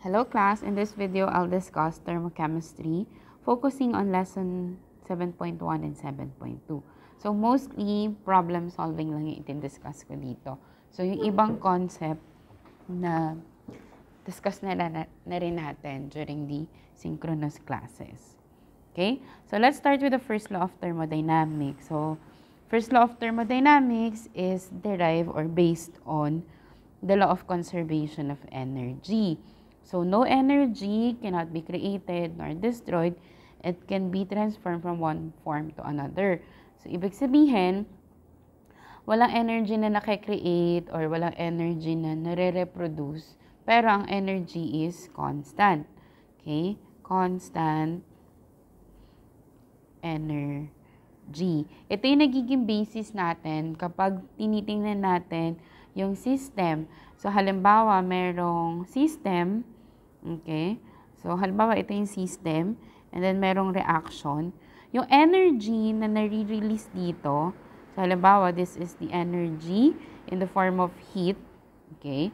Hello class, in this video I'll discuss thermochemistry focusing on lesson 7.1 and 7.2. So mostly problem solving lang yung itin-discuss ko dito. So yung ibang concept na discuss na rin natin during the synchronous classes. Okay? So let's start with the first law of thermodynamics. So first law of thermodynamics is derived or based on the law of conservation of energy. So, no energy cannot be created nor destroyed. It can be transformed from one form to another. So, ibig sabihin, walang energy na nakikreate or walang energy na nare-reproduce, pero ang energy is constant. Okay? Constant energy. Ito yung nagiging basis natin kapag tinitingnan natin yung system. So, halimbawa, merong system. Okay? So, halimbawa, ito yung system. And then, merong reaction. Yung energy na nare-release dito. So, halimbawa, this is the energy in the form of heat. Okay?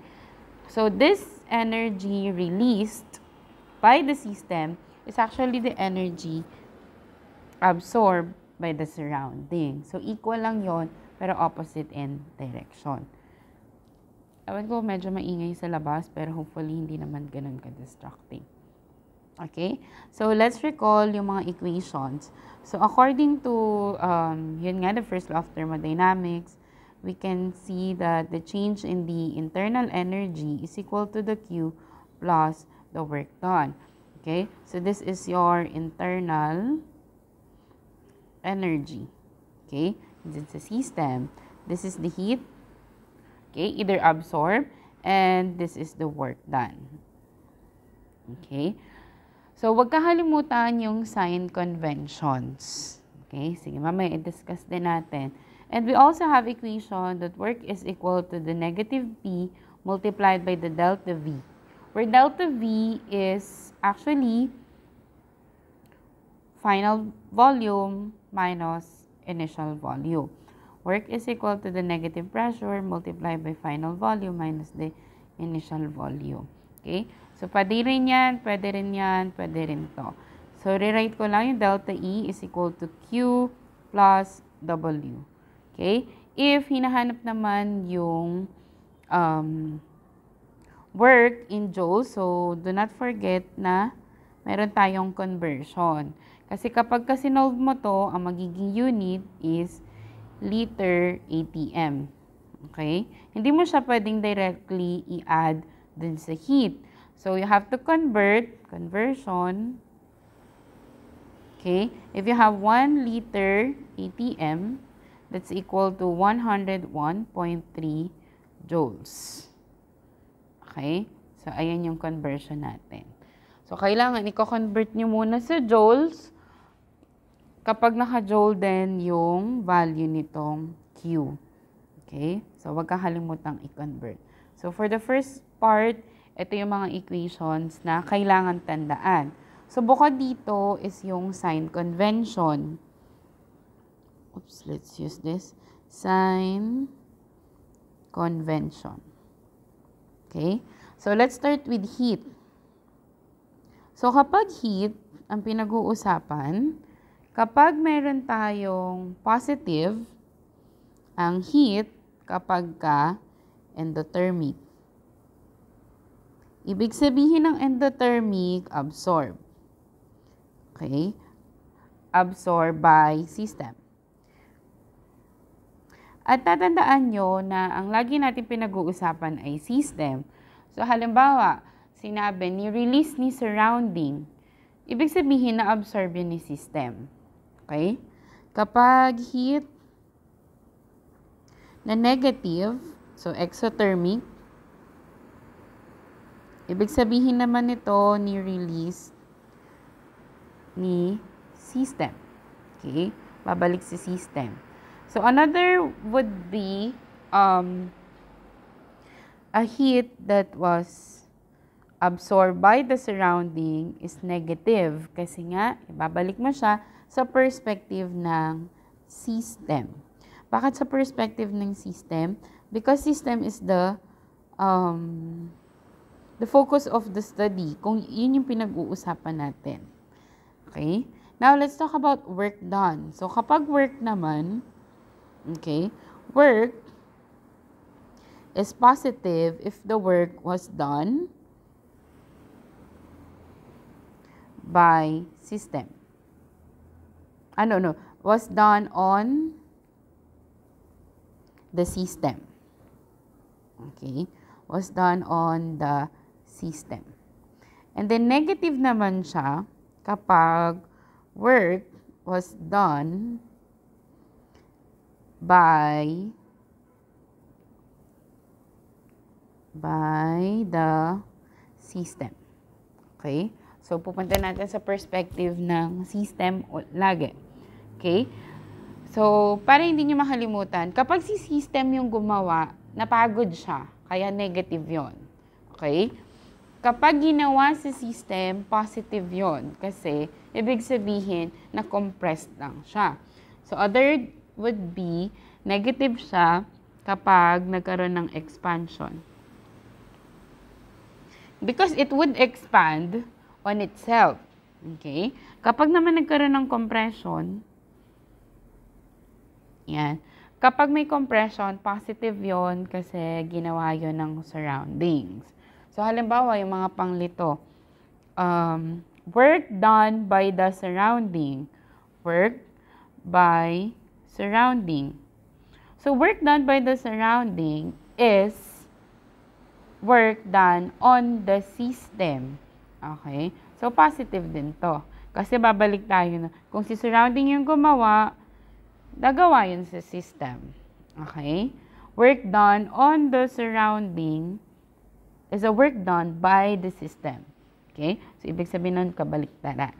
So, this energy released by the system is actually the energy absorbed by the surrounding. So, equal lang yon pero opposite in direction. Ewan ko, medyo maingay sa labas, pero hopefully hindi naman ganun ka-distracting. Okay? So, let's recall yung mga equations. So, according to, yun nga, the first law of thermodynamics, we can see that the change in the internal energy is equal to the Q plus the work done. Okay? So, this is your internal energy. Okay? This is the system. This is the heat. Okay, either absorb, and this is the work done. Okay, so wag kakalimutan yung sign conventions. Okay, sige, mamaya i-discuss din natin. And we also have equation that work is equal to the negative P multiplied by the delta V, where delta V is actually final volume minus initial volume. Work is equal to the negative pressure multiplied by final volume minus the initial volume. Okay? So, pwede rin yan, pwede rin yan, pwede rin to. So, rewrite ko lang yung delta E is equal to Q plus W. Okay? If hinahanap naman yung work in joules, so do not forget na meron tayong conversion. Kasi kapag sinolve mo to, ang magiging unit is liter ATM. Okay? Hindi mo siya pwedeng directly i-add dun sa heat. So, you have to conversion. Okay? If you have 1 liter ATM, that's equal to 101.3 joules. Okay? So, ayan yung conversion natin. So, kailangan i-convert nyo muna sa joules kapag naka-joule din yung value nitong Q. Okay? So, wag kakalimutang i-convert. So, for the first part, ito yung mga equations na kailangan tandaan. So, bukod dito is yung sign convention. Oops, let's use this. Sign convention. Okay? So, let's start with heat. So, kapag heat, ang pinag-uusapan, kapag meron tayong positive, ang heat kapag endothermic. Ibig sabihin ng endothermic, absorb. Okay? Absorb by system. At tatandaan nyo na ang lagi natin pinag-uusapan ay system. So, halimbawa, sinabi, ni-release ni surrounding. Ibig sabihin na absorb yun ni system. Okay? Kapag heat na negative, so exothermic, ibig sabihin naman ito ni-release ni system. Okay? Babalik sa system. So, another would be a heat that was absorbed by the surrounding is negative. Kasi nga, ibabalik mo siya sa perspective ng system. Bakit sa perspective ng system? Because system is the the focus of the study, kung yun yung pinag-uusapan natin. Okay? Now, let's talk about work done. So, kapag work naman, okay, work is positive if the work was done by system. No, was done on the system. Okay? Was done on the system. And then negative naman siya kapag work was done by the system. Okay? So, pupunta natin sa perspective ng system lagi. Okay? So, para hindi nyo makalimutan, kapag si system yung gumawa, napagod siya. Kaya negative yon. Okay? Kapag ginawa si system, positive yon. Kasi, ibig sabihin, na-compressed lang siya. So, other would be, negative siya kapag nagkaroon ng expansion. Because it would expand on itself. Okay? Kapag naman nagkaroon ng compression, yan. Kapag may compression, positive yon kasi ginawa yon ng surroundings. So, halimbawa, yung mga panglito, work done by the surrounding. Work by surrounding. So, work done by the surrounding is work done on the system. Okay? So, positive din to. Kasi babalik tayo na, kung si surrounding yung gumawa, nagawa yun sa system. Okay? Work done on the surrounding is a work done by the system. Okay? So, ibig sabihin nun, kabaliktaran.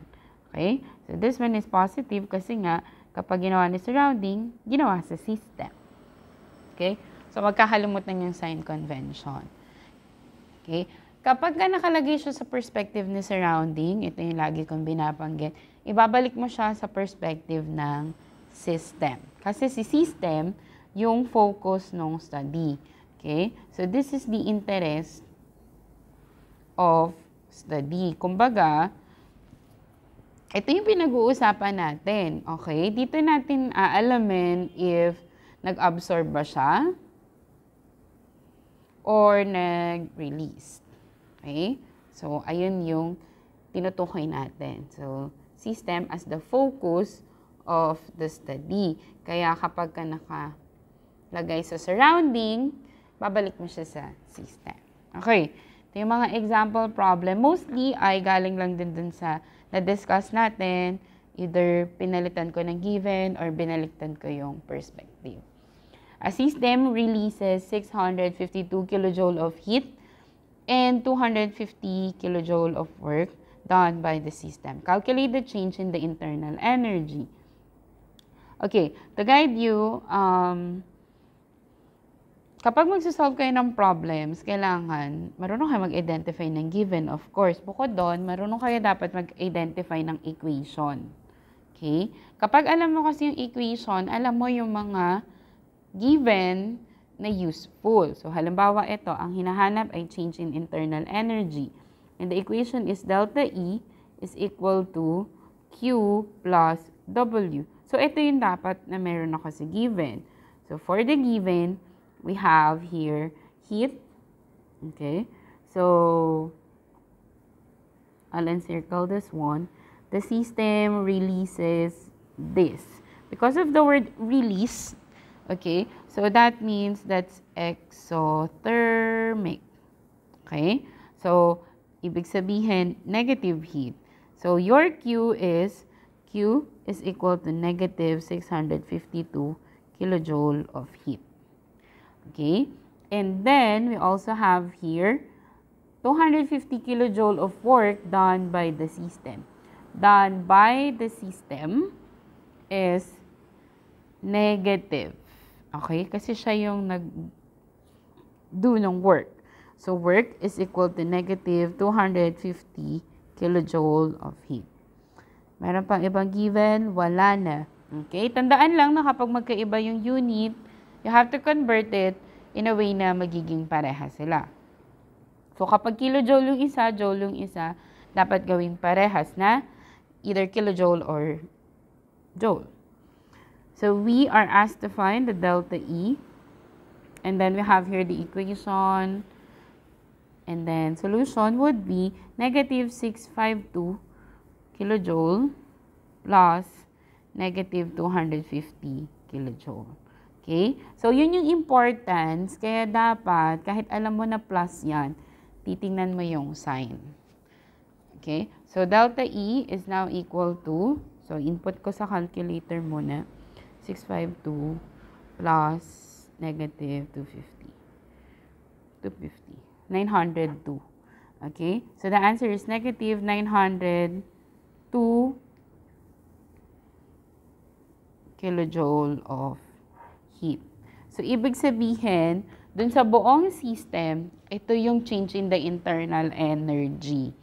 Okay? So, this one is positive kasi nga, kapag ginawa ni surrounding, ginawa sa system. Okay? So, magkakalimutan yung sign convention. Okay? Kapag ka nakalagay siya sa perspective ni surrounding, ito yung lagi kong binabanggit, ibabalik mo siya sa perspective ng system. Kasi si system, yung focus ng study. Okay? So, this is the interest of study. Kumbaga, ito yung pinag-uusapan natin. Okay? Dito natin aalamin if nag-absorb ba siya or nag-release. Okay? So, ayun yung tinutukoy natin. So, system as the focus of the study. Kaya kapag ka nakalagay sa surrounding, babalik mo siya sa system. Okay. Ito yung mga example problem. Mostly ay galing lang din dun sa na-discuss natin. Either pinalitan ko ng given or binaliktad ko yung perspective. A system releases 652 kilojoule of heat and 250 kilojoule of work done by the system. Calculate the change in the internal energy. Okay, to guide you, kapag magsasolve kayo ng problems, kailangan marunong kayo mag-identify ng given, of course. Bukod doon, marunong kayo dapat mag-identify ng equation. Okay? Kapag alam mo kasi yung equation, alam mo yung mga given na useful. So, halimbawa ito, ang hinahanap ay change in internal energy. And the equation is delta E is equal to Q plus W. So, ito yung dapat na meron ako sa given. So, for the given, we have here heat. Okay? So, I'll encircle this one. The system releases this. Because of the word release, okay, so that means that's exothermic. Okay? So, ibig sabihin, negative heat. So, your Q is equal to negative 652 kilojoule of heat. Okay? And then, we also have here 250 kilojoule of work done by the system. Done by the system is negative. Okay? Kasi siya yung nag-do ng work. So, work is equal to negative 250 kilojoule of heat. Meron pang ibang given? Wala na. Okay? Tandaan lang na kapag magkaiba yung unit, you have to convert it in a way na magiging pareha sila. So, kapag kilojoule yung isa, joule yung isa, dapat gawing parehas na either kilojoule or joule. So, we are asked to find the delta E. And then we have here the equation. And then solution would be negative 652 kilojoule plus negative 250 kilojoule. Okay? So, yun yung importance. Kaya dapat, kahit alam mo na plus yan, titingnan mo yung sign. Okay? So, delta E is now equal to, so input ko sa calculator muna, 652 plus negative 902. Okay? So, the answer is negative 902 kilojoule of heat. So, ibig sabihin, dun sa buong system, ito yung change in the internal energy.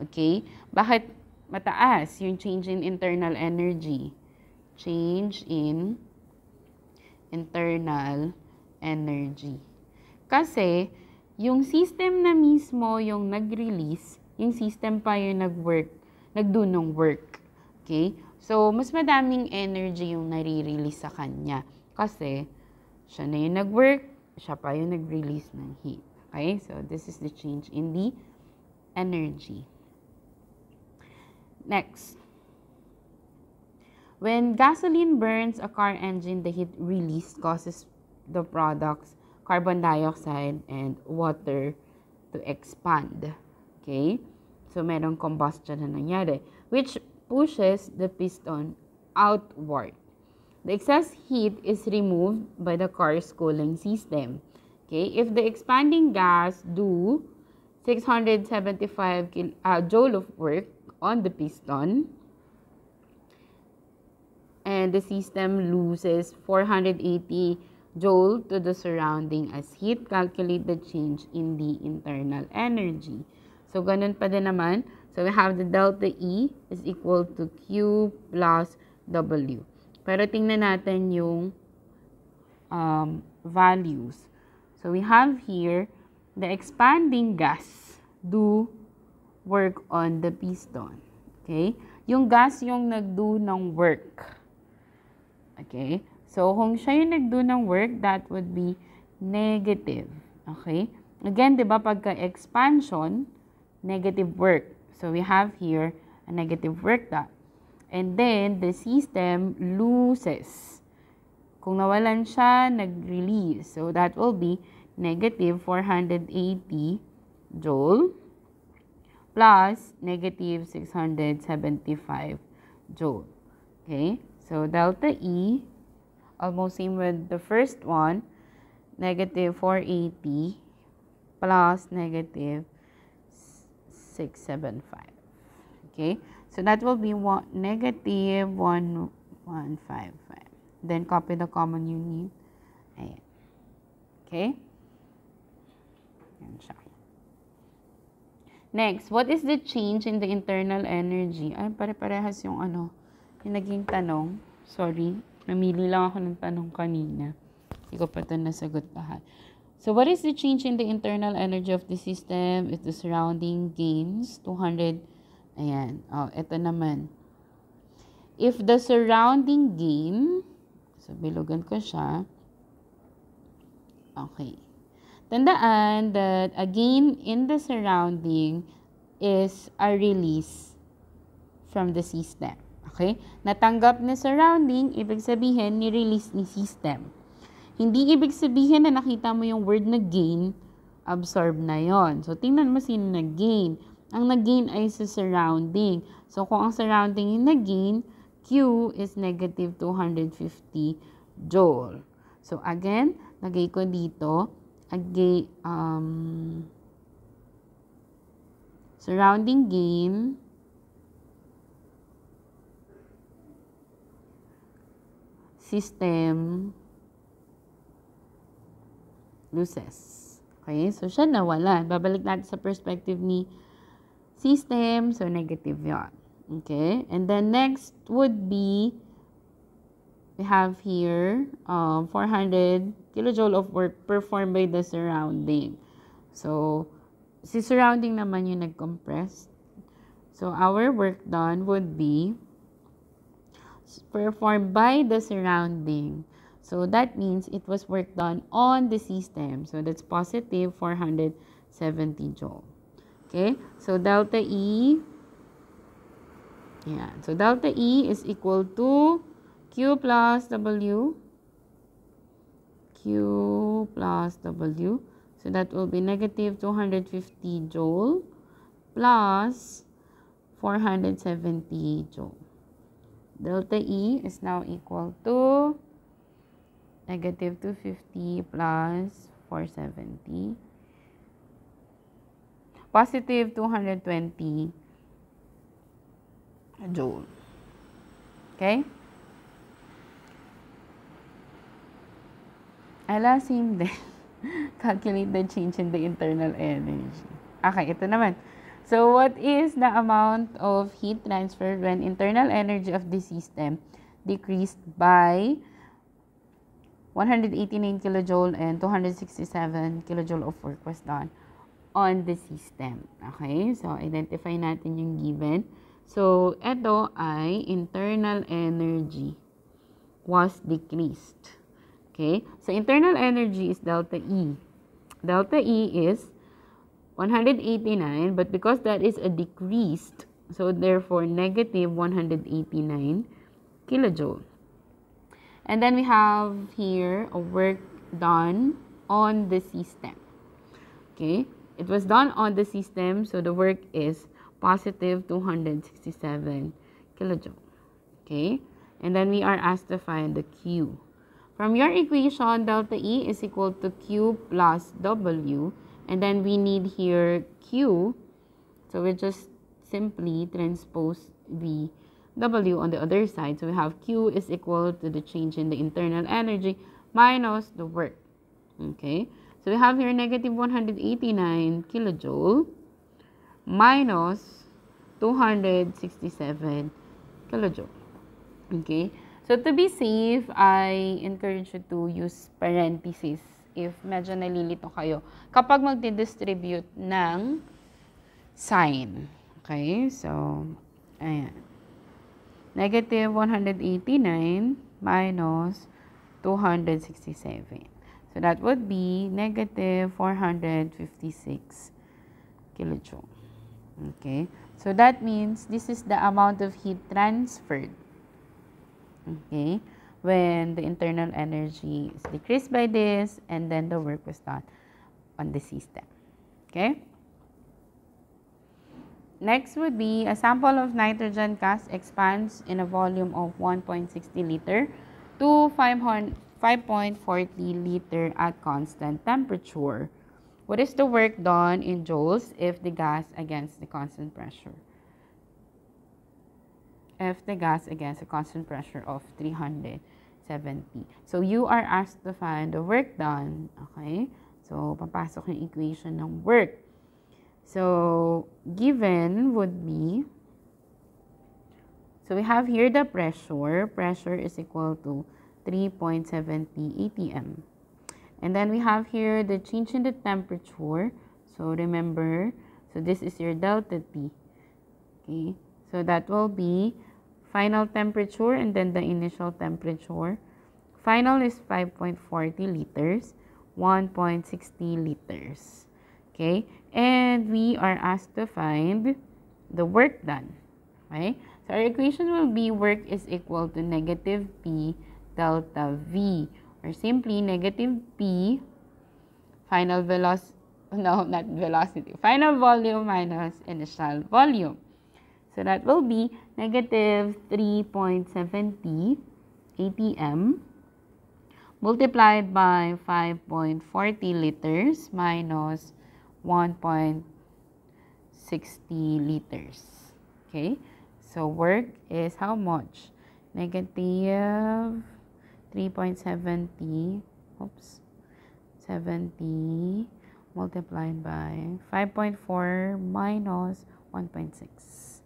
Okay? Bakit mataas yung change in internal energy? Change in internal energy. Kasi, yung system na mismo yung nag-release, yung system pa yung nag-do ng work. Okay? So, mas madaming energy yung nare-release sa kanya. Kasi, siya na yung nag-work, siya pa yung nag-release ng heat. Okay? So, this is the change in the energy. Next. When gasoline burns a car engine, the heat released causes the products carbon dioxide and water to expand. Okay? So, merong combustion na nangyari, which pushes the piston outward. The excess heat is removed by the car's cooling system. Okay? If the expanding gas do 675 joule of work on the piston, and the system loses 480 joule to the surrounding as heat, calculate the change in the internal energy. So, ganun pa din naman. So, we have the delta E is equal to Q plus W. Pero tingnan natin yung values. So, we have here the expanding gas do work on the piston. Okay? Yung gas yung nag-do ng work. Okay? So, kung siya yung nag-do ng work, that would be negative. Okay? Again, di ba, pagka expansion, negative work. So, we have here a negative work done. And then, the system loses. Kung nawalan siya, nag-release. So, that will be negative 480 joule plus negative 675 joule. Okay? So, delta E, almost same with the first one, negative 480 plus negative 675. Okay? So, that will be negative 1155. Then, copy the common unit. Ayan. Okay? Ayan siya. Next, what is the change in the internal energy? Ay, pare-parehas yung yung naging tanong. Sorry, namili lang ako ng tanong kanina. Hindi ko pa ito nasagot lahat. So, what is the change in the internal energy of the system if the surrounding gains 200? Ayan. Oh, ito naman. If the surrounding gain, so, bilugan ko siya. Okay. Tandaan that a gain in the surrounding is a release from the system. Okay? Natanggap na surrounding, ibig sabihin, ni-release ni system. Hindi ibig sabihin na nakita mo yung word na gain, absorb na yon. So, tingnan mo sino nag-gain. Ang nag-gain ay sa surrounding. So, kung ang surrounding yung nag-gain, Q is negative 250 joule. So, again, lagay ko dito, surrounding gain system loses. Okay? So, siya nawala. Babalik natin sa perspective ni system. So, negative yon. Okay? And then, next would be, we have here 400 kilojoule of work performed by the surrounding. So, Si surrounding naman yung nag-compress. So, our work done would be performed by the surrounding. So, that means it was work done on the system. So, that's positive 470 joule. Okay? So, delta E, yeah. So, delta E is equal to Q plus W. Q plus W. So, that will be negative 250 joule plus 470 joule. Delta E is now equal to negative 250 plus 470. Positive 220 joule. Okay? Same din. Calculate the change in the internal energy. Okay, ito naman. So, what is the amount of heat transferred when internal energy of the system decreased by 189 kilojoule and 267 kilojoule of work was done on the system? Okay, so identify natin yung given. So, ito ay internal energy was decreased. Okay, so internal energy is delta E. Delta E is 189, but because that is a decreased, so therefore negative 189 kilojoule. And then we have here a work done on the system. Okay, it was done on the system, so the work is positive 267 kilojoule. Okay, and then we are asked to find the Q. From your equation, delta E is equal to Q plus W, and then we need here Q, so we just simply transpose the W on the other side. So we have Q is equal to the change in the internal energy minus the work. Okay, so we have here negative 189 kilojoule minus 267 kilojoule. Okay, so to be safe, I encourage you to use parentheses if medyo nalilito kayo kapag magdi-distribute ng sign. Okay, so ayan. Negative 189 minus 267. So that would be negative 456 kilojoule. Okay, so that means this is the amount of heat transferred. Okay, when the internal energy is decreased by this, and then the work was done on the system. Okay. Next would be a sample of nitrogen gas expands in a volume of 1.60 liter to 5.40 liter at constant temperature. What is the work done in joules if the gas against the constant pressure? If the gas against a constant pressure of 370. So, you are asked to find the work done. Okay? So, papasok yung equation ng work. So, given would be, so we have here the pressure. Pressure is equal to 3.70 atm. And then we have here the change in the temperature. So, remember, so this is your delta T. Okay? So, that will be final temperature and then the initial temperature. Final is 5.40 liters, 1.60 liters. Okay? And we are asked to find the work done. Okay? So, our equation will be work is equal to negative P delta V, or simply negative P final velocity, no, not velocity, final volume minus initial volume. So, that will be negative 3.70 atm multiplied by 5.40 liters minus 1.60 liters. Okay? So, work is how much? Negative 3.70, oops, 70 multiplied by 5.4 minus 1.6.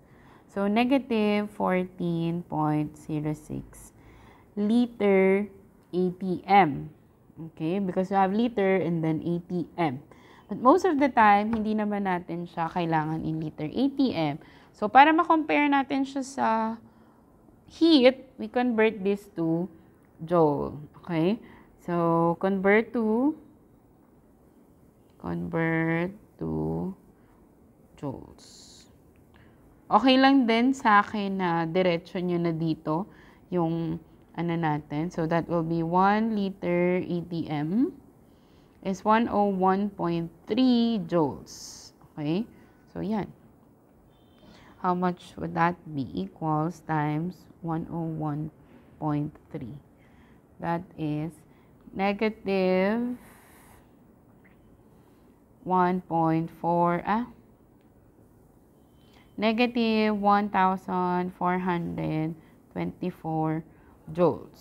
So, negative 14.06 liter ATM. Okay, because we have liter and then ATM. But most of the time, hindi naman natin siya kailangan in liter ATM. So, para ma-compare natin siya sa heat, we convert this to joule. Okay? So, convert to joules. Okay lang din sa akin na diretso nyo na dito yung ano natin. So, that will be 1 liter ATM is 101.3 joules. Okay? So, yan. How much would that be? Equals times 101.3. That is negative 1.4, negative 1,424 joules.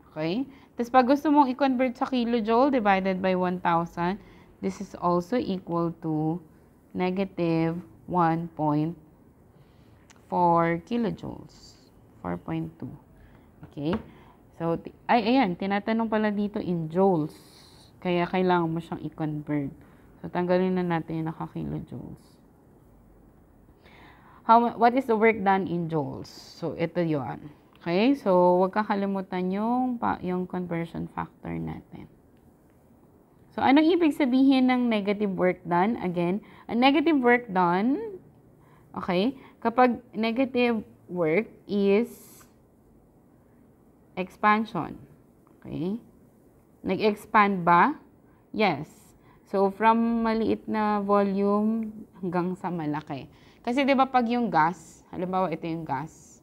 Okay? Tapos pag gusto mong i-convert sa kilojoule divided by 1,000, this is also equal to negative 1.4 kilojoules. 4.2. Okay? So, ayan, tinatanong pala dito in joules. Kaya kailangan mo siyang i-convert. So, tanggalin na natin yung naka-kilojoules. What is the work done in joules? So, ito yun. Okay? So, huwag kakalimutan yung conversion factor natin. So, anong ibig sabihin ng negative work done? Again, a negative work done, okay, kapag negative work is expansion. Okay? Nag-expand ba? Yes. So, from maliit na volume hanggang sa malaki. Kasi, di ba, pag yung gas, halimbawa, ito yung gas,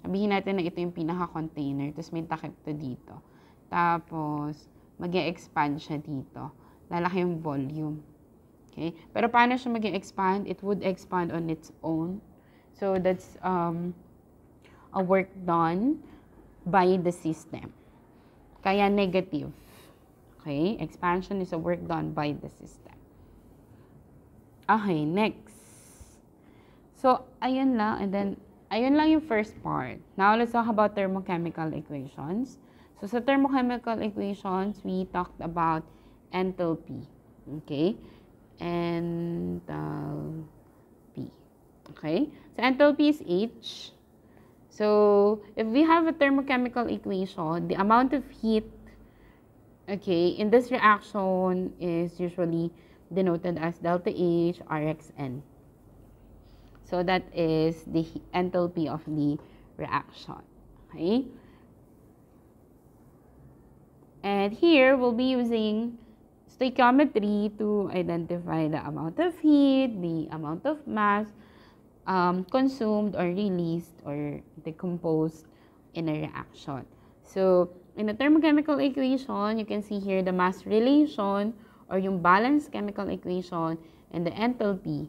sabihin natin na ito yung pinaka-container, tapos may takip to dito. Tapos, mag-expand siya dito. Lalaki yung volume. Okay? Pero, paano siya mag-expand? It would expand on its own. So, that's a work done by the system. Kaya negative. Okay? Expansion is a work done by the system. Okay, next. So, ayun lang. And then, ayun lang yung first part. Now, let's talk about thermochemical equations. So, sa thermochemical equations, we talked about enthalpy. Okay? Enthalpy. Okay? So, enthalpy is H. So, if we have a thermochemical equation, the amount of heat, okay, in this reaction is usually denoted as delta H Rxn. So, that is the enthalpy of the reaction. Okay? And here, we'll be using stoichiometry to identify the amount of heat, the amount of mass, consumed or released or decomposed in a reaction. So, in the thermochemical equation, you can see here the mass relation or yung balanced chemical equation and the enthalpy.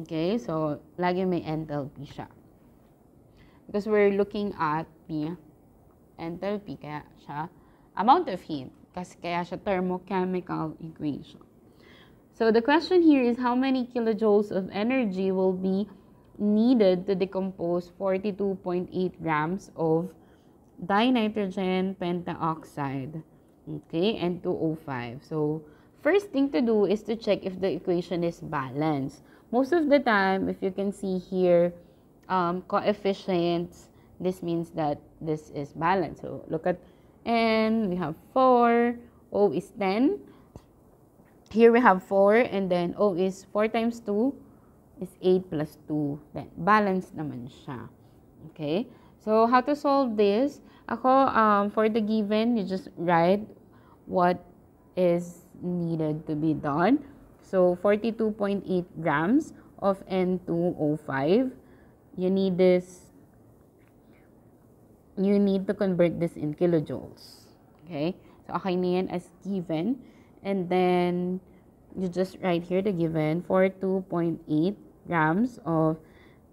Okay, so, lagi may enthalpy siya. Because we're looking at the enthalpy, kaya siya amount of heat, kasi kaya siya thermochemical equation. So, the question here is how many kilojoules of energy will be needed to decompose 42.8 grams of dinitrogen pentaoxide, okay, and 2O5. So, first thing to do is to check if the equation is balanced. Most of the time, if you can see here, coefficients, this means that this is balanced. So, look at N, we have 4, O is 10. Here we have 4, and then O is 4 times 2 is 8 plus 2. Then, balanced naman siya. Okay? So, how to solve this? Ako, for the given, you just write what is needed to be done. So, 42.8 grams of N2O5. You need this. You need to convert this in kilojoules. Okay? So, okay na yan as given. And then, you just write here the given, 42.8 grams of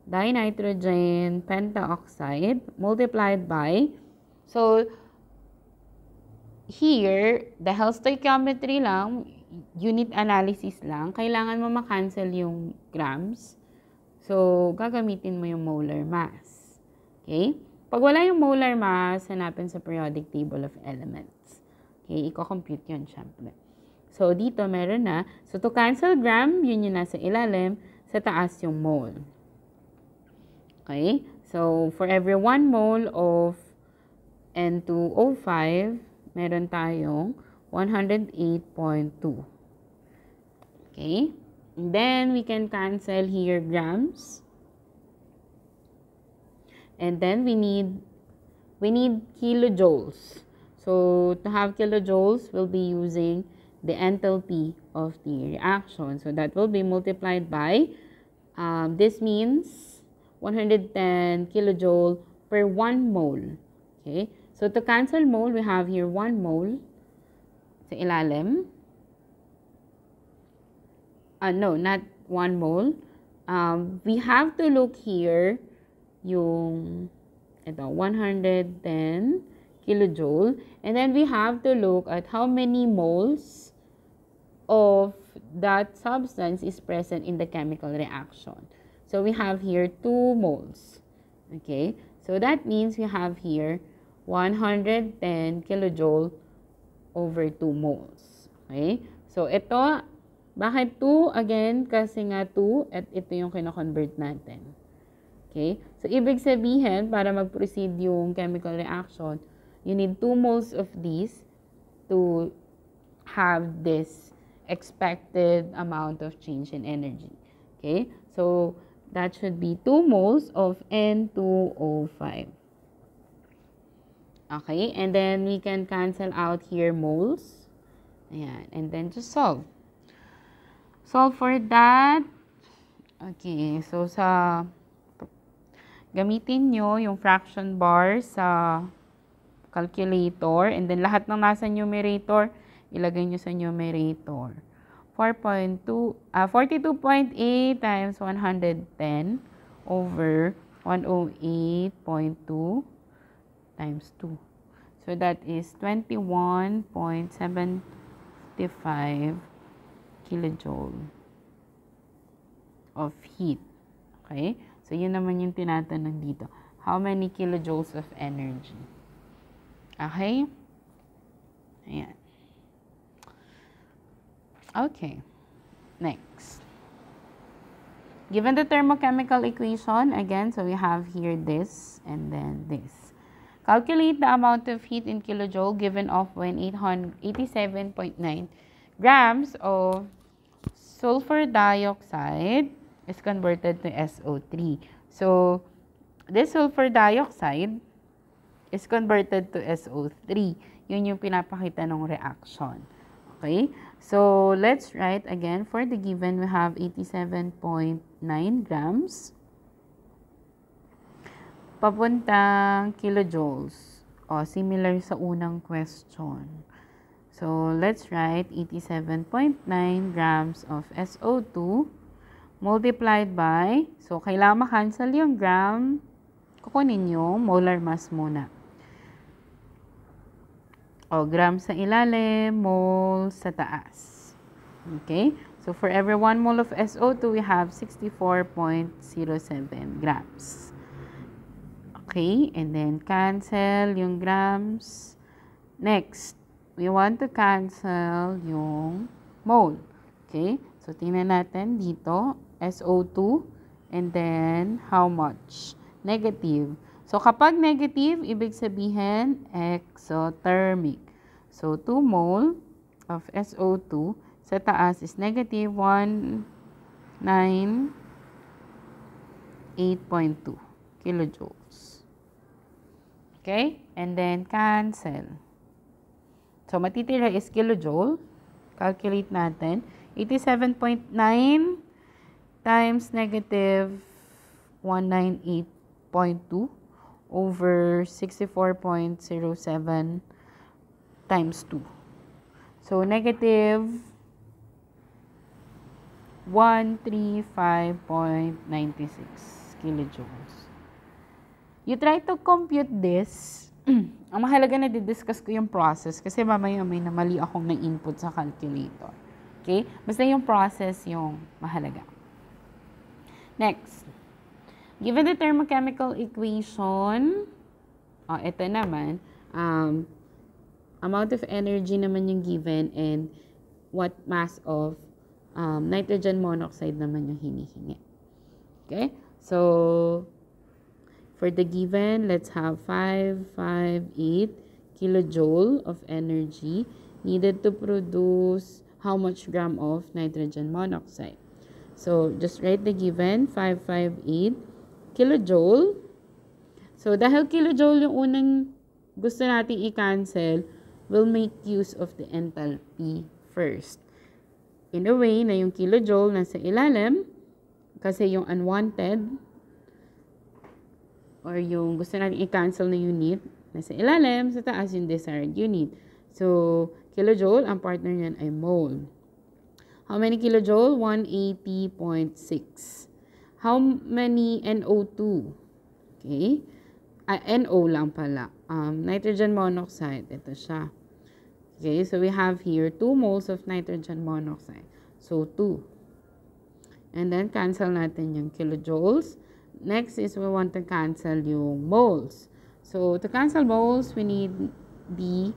dinitrogen pentaoxide multiplied by, so, here, dahil stoichiometry lang, unit analysis lang, kailangan mo makancel yung grams. So, gagamitin mo yung molar mass. Okay? Pag wala yung molar mass, hanapin sa periodic table of elements. Okay? Iko-compute yun, syempre. So, dito meron na. So, to cancel gram, yun yung nasa ilalim. Sa taas yung mole. Okay? So, for every 1 mole of N2O5, meron tayong 108.2. Okay? And then, we can cancel here grams. And then, we need kilojoules. So, to have kilojoules, we'll be using the enthalpy of the reaction. So, that will be multiplied by, this means 110 kilojoule per 1 mole. Okay? So, to cancel mole, we have here 1 mole sa ilalim. No, not 1 mole. We have to look here yung ito, 110 kilojoule. And then we have to look at how many moles of that substance is present in the chemical reaction. So we have here 2 moles. Okay? So that means we have here 110 kilojoule over 2 moles. Okay? So ito, bakit 2? Again, kasi nga 2 at ito yung kino-convert natin. Okay? So ibig sabihin, para mag-proceed yung chemical reaction, you need 2 moles of these to have this expected amount of change in energy. Okay? So that should be 2 moles of N2O5. Okay? And then we can cancel out here moles. Ayan. And then just solve. Solve for that. Okay. So gamitin nyo yung fraction bar sa calculator. And then lahat ng nasa numerator, ilagay nyo sa numerator. 42.8 times 110 over 108.2 times 2. So that is 21.75 kilojoule of heat. Okay? So yun naman yung tinatanong dito. How many kilojoules of energy? Okay? Ayan. Okay. Next. Given the thermochemical equation, again, so we have here this and then this. Calculate the amount of heat in kilojoule given off when 87.9 grams of sulfur dioxide is converted to SO3. So, this sulfur dioxide is converted to SO3. Yun yung pinapakita ng reaction. Okay? So, let's write again. For the given, we have 87.9 grams. Papuntang kilojoules. O, similar sa unang question. So, let's write 87.9 grams of SO2 multiplied by, so, kailangan makancel yung gram, kukunin yung molar mass muna. O, gram sa ilalim, mole sa taas. Okay? So, for every 1 mole of SO2, we have 64.07 grams. Okay? And then, cancel yung grams. Next, we want to cancel yung mole. Okay? So, tingnan natin dito, SO2, and then, how much? Negative. So, kapag negative, ibig sabihin, exothermic. So, 2 mole of SO2 sa taas is negative 198.2 kilojoules. Okay? And then, cancel. So, matitira is kilojoule. Calculate natin. 87.9 times negative 198.2 over 64.07 times 2. So, negative 135.96 kilojoules. You try to compute this. Ang mahalaga na didiscuss ko yung process kasi mamaya may namali akong na-input sa calculator. Okay? Basta yung process yung mahalaga. Next. Given the thermochemical equation, ito naman, amount of energy naman yung given and what mass of nitrogen monoxide naman yung hinihingi. Okay? So, for the given, let's have 558 kilojoule of energy needed to produce how much gram of nitrogen monoxide. So, just write the given, 558 kilojoule. So, dahil kilojoule yung unang gusto nating i-cancel, we'll make use of the enthalpy first. In a way na yung kilojoule nasa ilalim, kasi yung unwanted, or yung gusto natin i-cancel na unit, nasa ilalim, sa taas yung desired unit. So, kilojoule, ang partner niyan ay mole. How many kilojoule? 180.6. How many NO2? Okay. NO lang pala. Nitrogen monoxide, ito siya. Okay, so we have here 2 moles of nitrogen monoxide. So, 2. And then, cancel natin yung kilojoules. Next is we want to cancel yung moles. So, to cancel moles, we need the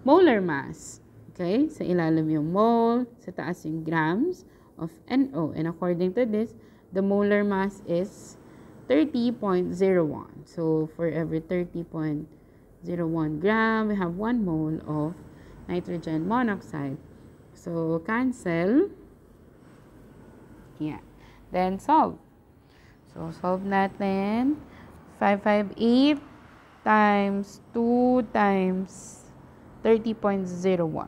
molar mass. Okay? Sa ilalim yung mole, sa taas yung grams of NO. And according to this, the molar mass is 30.01. So, for every 30.01 gram, we have 1 mole of nitrogen monoxide. So, cancel. Yeah. Then, solve. So, solve natin. 558 times 2 times 30.01.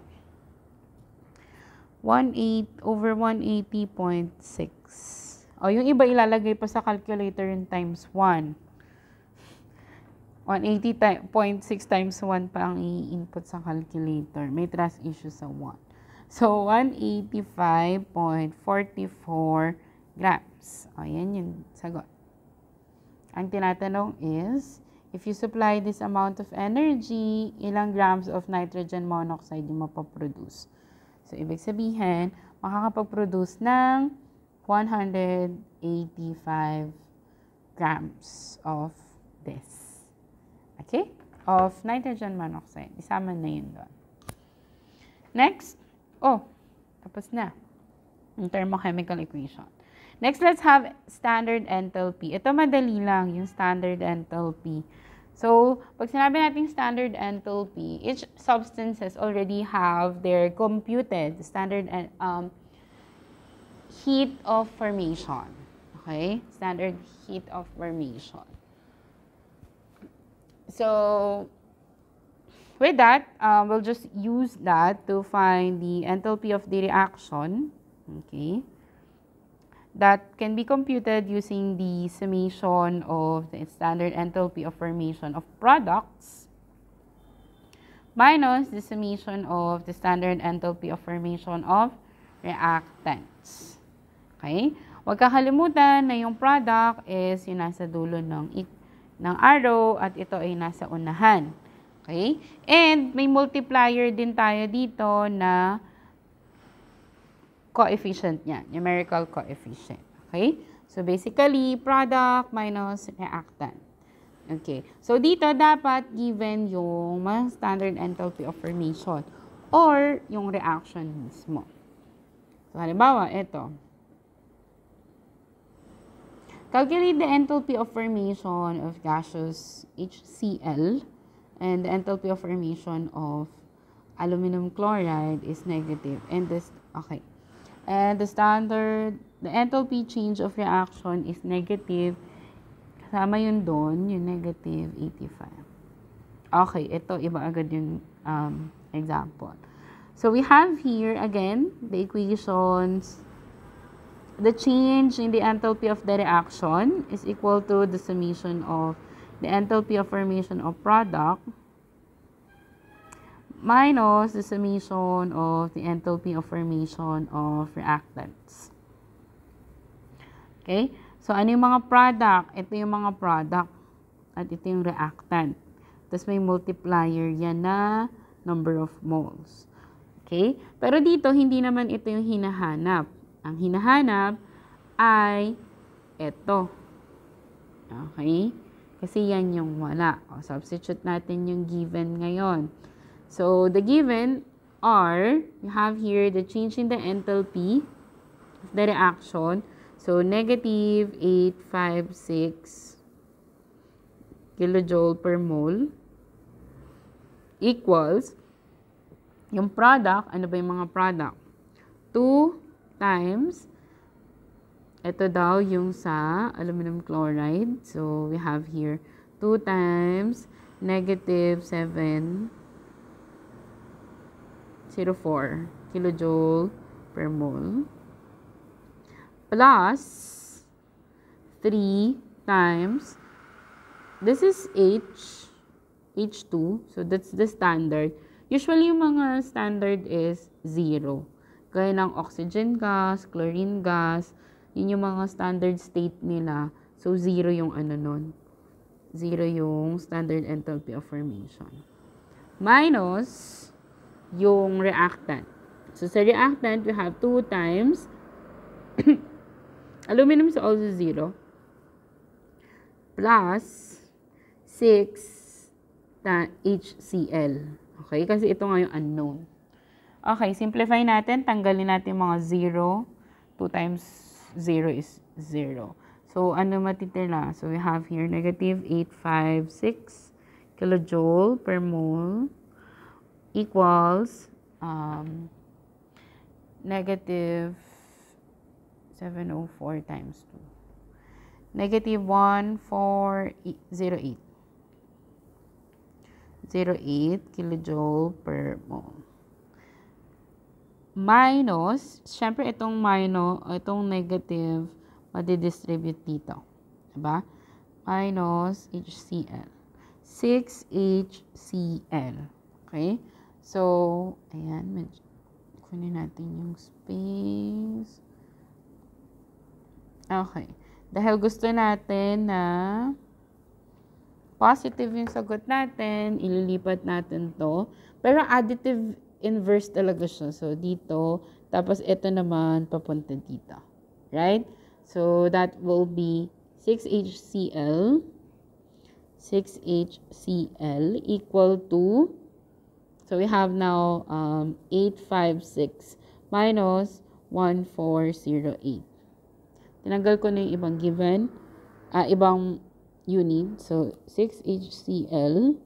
1/8 over 180.6. O, yung iba ilalagay pa sa calculator yung times 1. 180.6 times 1 pa ang i-input sa calculator. May trust issue sa 1. So, 185.44 grams. O, yan yung sagot. Ang tinatanong is, if you supply this amount of energy, ilang grams of nitrogen monoxide yung mapaproduce? So, ibig sabihin, makakapag-produce ng 185 grams of this. Okay? Of nitrogen monoxide. Isama na yun doon. Next. Oh, tapos na. Yung thermochemical equation. Next, let's have standard enthalpy. Ito madali lang, yung standard enthalpy. So, pag sinabi natin standard enthalpy, each substances already have their computed standard heat of formation. Okay? Standard heat of formation. So, with that, we'll just use that to find the enthalpy of the reaction. Okay? That can be computed using the summation of the standard enthalpy of formation of products minus the summation of the standard enthalpy of formation of reactants. Okay? Huwag kakalimutan na yung product is yung nasa dulo ng arrow at ito ay nasa unahan. Okay? And may multiplier din tayo dito na coefficient niya, numerical coefficient. Okay? So, basically, product minus reactant. Okay. So, dito dapat given yung standard enthalpy of formation or yung reaction mismo. So, halimbawa, ito. Calculate the enthalpy of formation of gaseous HCl and the enthalpy of formation of aluminum chloride is negative. And this, okay. And the enthalpy change of reaction is negative. Kasama yun doon, yung negative 85. Okay, ito, iba agad yung example. So, we have here, again, the equations. The change in the enthalpy of the reaction is equal to the summation of the enthalpy of formation of product minus the summation of the enthalpy of formation of reactants. Okay? So, ano yung mga product? Ito yung mga product at ito yung reactant. Tapos may multiplier yan na number of moles. Okay? Pero dito, hindi naman ito yung hinahanap. Ang hinahanap ay ito. Okay? Kasi yan yung wala. O, substitute natin yung given ngayon. So, the given or you have here the change in the enthalpy of the reaction. So, negative 856 kilojoule per mole equals, yung product, ano ba yung mga product? 2 times, ito daw yung sa aluminum chloride. So, we have here 2 times negative 704 kilojoule per mole plus 3 times, this is H2, so that's the standard. Usually, yung mga standard is 0. Gaya ng oxygen gas, chlorine gas, yun yung mga standard state nila. So, 0 yung ano nun. 0 yung standard enthalpy of formation. Minus yung reactant. So, sa reactant, we have 2 times. Aluminum is also 0. Plus 6 HCl. Okay? Kasi ito nga yung unknown. Okay, simplify natin. Tanggalin natin mga 0. 2 times 0 is 0. So, ano matitira? So, we have here negative 856 kilojoule per mole equals negative 704 times 2. Negative 1408. 08 kilojoule per mole. Minus, syempre itong negative, madidistribute dito. Diba? Minus HCl. 6 HCl. Okay? So, ayan. Kunin natin yung space. Okay. Dahil gusto natin na positive yung sagot natin, ililipat natin to. Pero additive inverse talaga siya. So, dito. Tapos, ito naman, papunta dito. Right? So, that will be 6HCl. 6HCl equal to, so we have now 856 minus 1408. Tinanggal ko na yung ibang given, ibang unit. So, 6HCl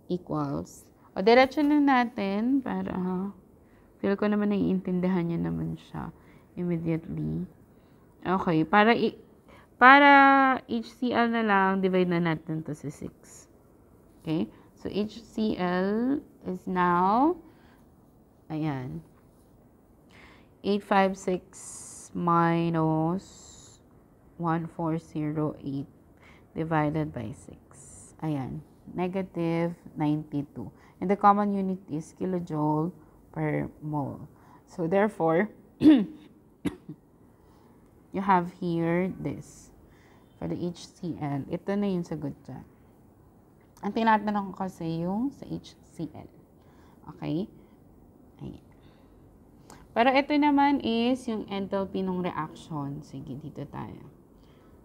equals, diretso na natin para feel ko naman naiintindihan niya naman siya immediately. Okay, para HCl na lang, divide na natin to sa 6. Okay, so HCl is now, ayan, 856 minus 1408 divided by 6. Ayan, negative 92. And the common unit is kilojoule per mole. So, therefore, you have here this. For the HCl, ito na yung sagot dyan. Ang tinatanong ko kasi yung sa HCl. Okay? Ayan. Pero ito naman is yung enthalpy ng reaction. Sige, dito tayo.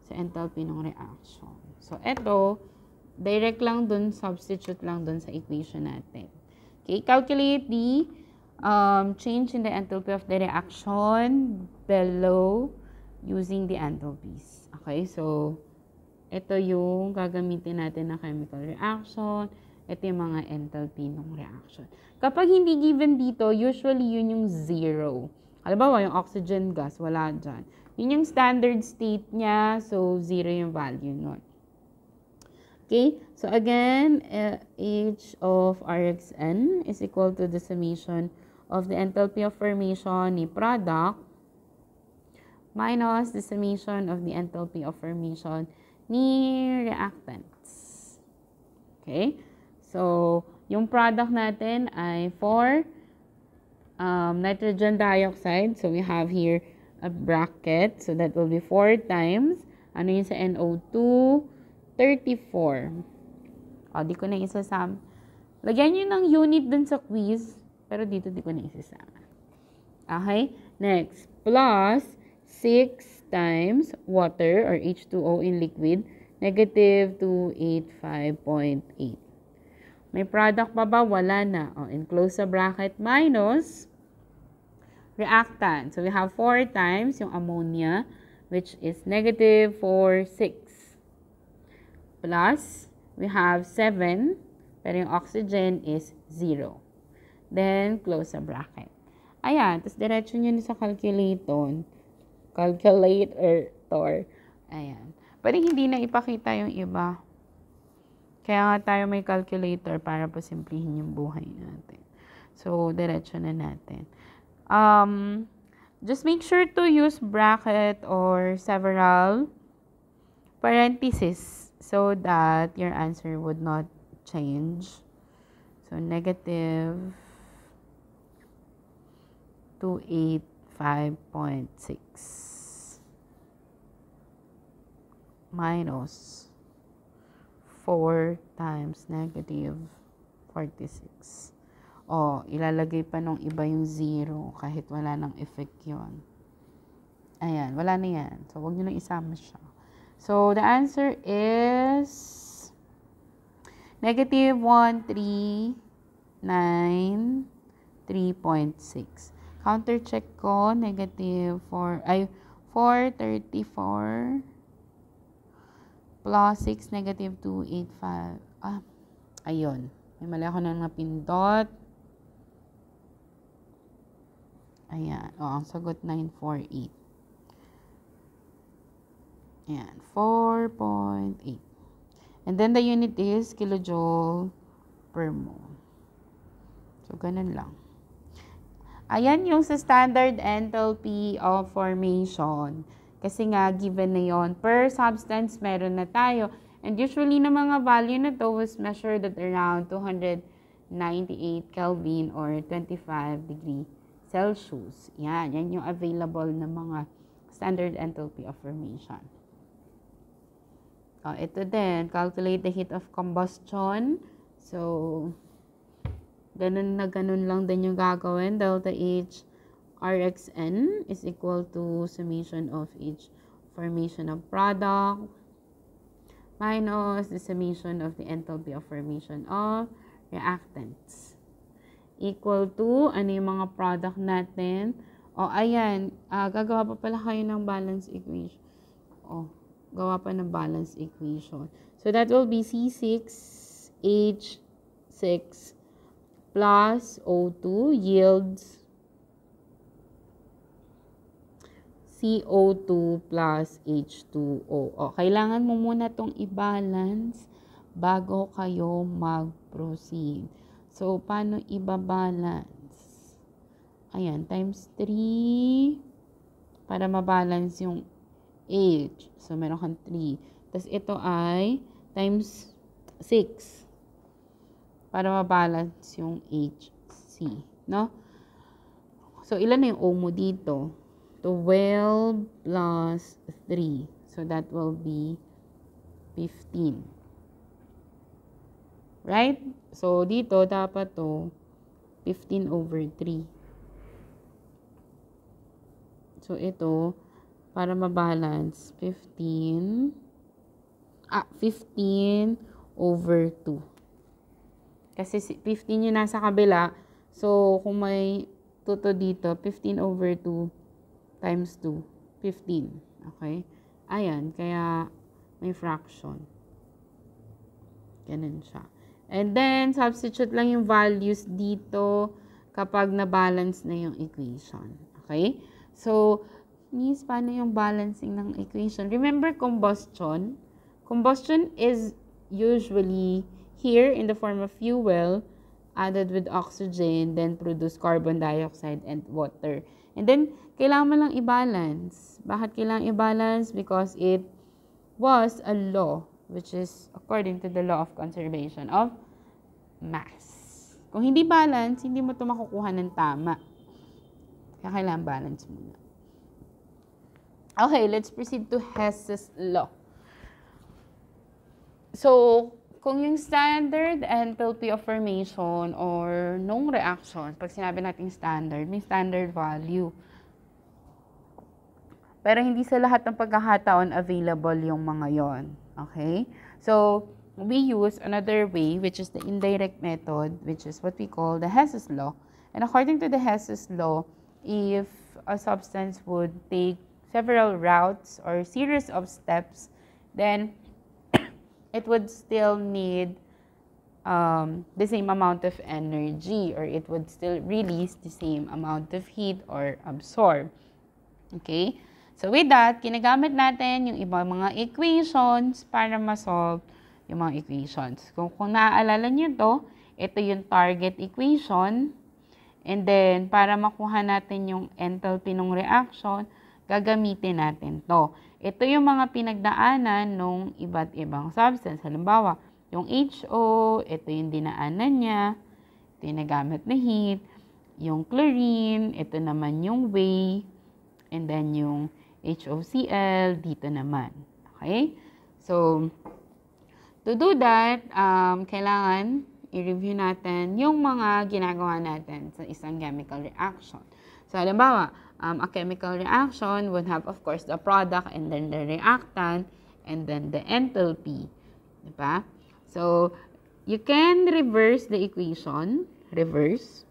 Sa enthalpy ng reaction. So, ito, direct lang dun, substitute lang dun sa equation natin. Okay, calculate the change in the enthalpy of the reaction below using the enthalpies. Okay, so, ito yung gagamitin natin na chemical reaction. Ito yung mga enthalpy ng reaction. Kapag hindi given dito, usually yun yung 0. Halimbawa, yung oxygen gas, wala dyan. Yun yung standard state niya, so 0 yung value nun. Okay, so again, H of Rxn is equal to the summation of the enthalpy of formation ni product minus the summation of the enthalpy of formation ni reactants. Okay? So, yung product natin ay for nitrogen dioxide. So, we have here a bracket. So, that will be 4 times. Ano yun sa NO2? 34. O, di ko na isasama. Lagyan nyo ng unit dun sa quiz. Pero dito, di ko na isasama. Okay? Next. Plus 6 times water or H2O in liquid. Negative 285.8. May product pa ba? Wala na. O, enclose sa bracket minus reactant. So, we have 4 times yung ammonia, which is negative 4, 6. Plus, we have 7, pero yung oxygen is 0. Then, close sa bracket. Ayan, tapos diretso nyo sa calculator. Ayan. Pero hindi na ipakita yung iba. Kaya nga tayo may calculator para pasimplihin yung buhay natin. So, diretso na natin. Just make sure to use bracket or several parentheses so that your answer would not change. So, negative 285.6 minus 4 times negative 46. O, ilalagay pa nung iba yung 0 kahit wala nang effect yun. Ayan, wala na yan. So, huwag nyo nang isama siya. So, the answer is negative 139.3.6. Counter check ko, negative 434 plus 6, negative 285. Ayun. May mali ako nang napindot. Ayan. Ang sagot 948. Ayan. 4.8. And then the unit is kilojoule per mole. So, ganun lang. Ayan yung sa standard enthalpy of formation. Kasi nga, given na yon per substance, meron na tayo. And usually, na mga value na to was measured at around 298 Kelvin or 25 degree Celsius. Yan yung available na mga standard enthalpy of formation. Ito din, calculate the heat of combustion. So, ganun lang din yung gagawin. Delta H Rxn is equal to summation of each formation of product minus the summation of the enthalpy of formation of reactants. Equal to, ano yung mga product natin? Ayan, gagawa pa pala kayo ng balance equation. Gawa pa ng balance equation. So, that will be C6H6 plus O2 yields CO2 plus H2O. Kailangan mo muna itong i-balance bago kayo mag-proceed. So, paano i-balance? Ayan, times 3 para ma-balance yung H. So, meron kang 3. Tapos, ito ay times 6 para ma-balance yung HC. No? So, ilan na yung O mo dito? 12 plus 3. So, that will be 15. Right? So, dito, dapat to 15 over 3. So, ito, para ma-balance, 15 over 2. Kasi 15 yung nasa kabila. So, kung may 2 to dito, 15 over 2 times 2, 15. Okay? Ayan, kaya may fraction. Ganun siya. And then, substitute lang yung values dito kapag na-balance na yung equation. Okay? So, Miss, paano yung balancing ng equation? Remember combustion? Combustion is usually here in the form of fuel added with oxygen, then produce carbon dioxide and water. And then, kailangan mo lang i-balance. Bakit kailangan i-balance? Because it was a law, which is according to the law of conservation of mass. Kung hindi balance, hindi mo ito makukuha ng tama. Kaya kailangan balance muna. Okay, let's proceed to Hess's law. So, kung yung standard enthalpy of formation or nung reaction, pag sinabi natin standard, may standard value. Pero hindi sa lahat ng pagkakataon available yung mga yon. Okay? So, we use another way, which is the indirect method, which is what we call the Hess's law. And according to the Hess's law, if a substance would take several routes or series of steps, then it would still need the same amount of energy, or it would still release the same amount of heat or absorb. Okay? So with that, ginagamit natin yung ibang mga equations para ma-solve yung mga equations. Kung naaalala nyo to, ito yung target equation. And then, para makuha natin yung enthalpy ng reaction, gagamitin natin to. Ito yung mga pinagdaanan ng iba't ibang substance. Halimbawa, yung HO, ito yung dinaanan niya. Ito yung nagamit na heat. Yung chlorine, ito naman yung way. And then yung HOCl, dito naman. Okay? So, to do that, kailangan i-review natin yung mga ginagawa natin sa isang chemical reaction. So, halimbawa, a chemical reaction would have, of course, the product and then the reactant and then the enthalpy. Diba? So, you can reverse the equation. Reverse.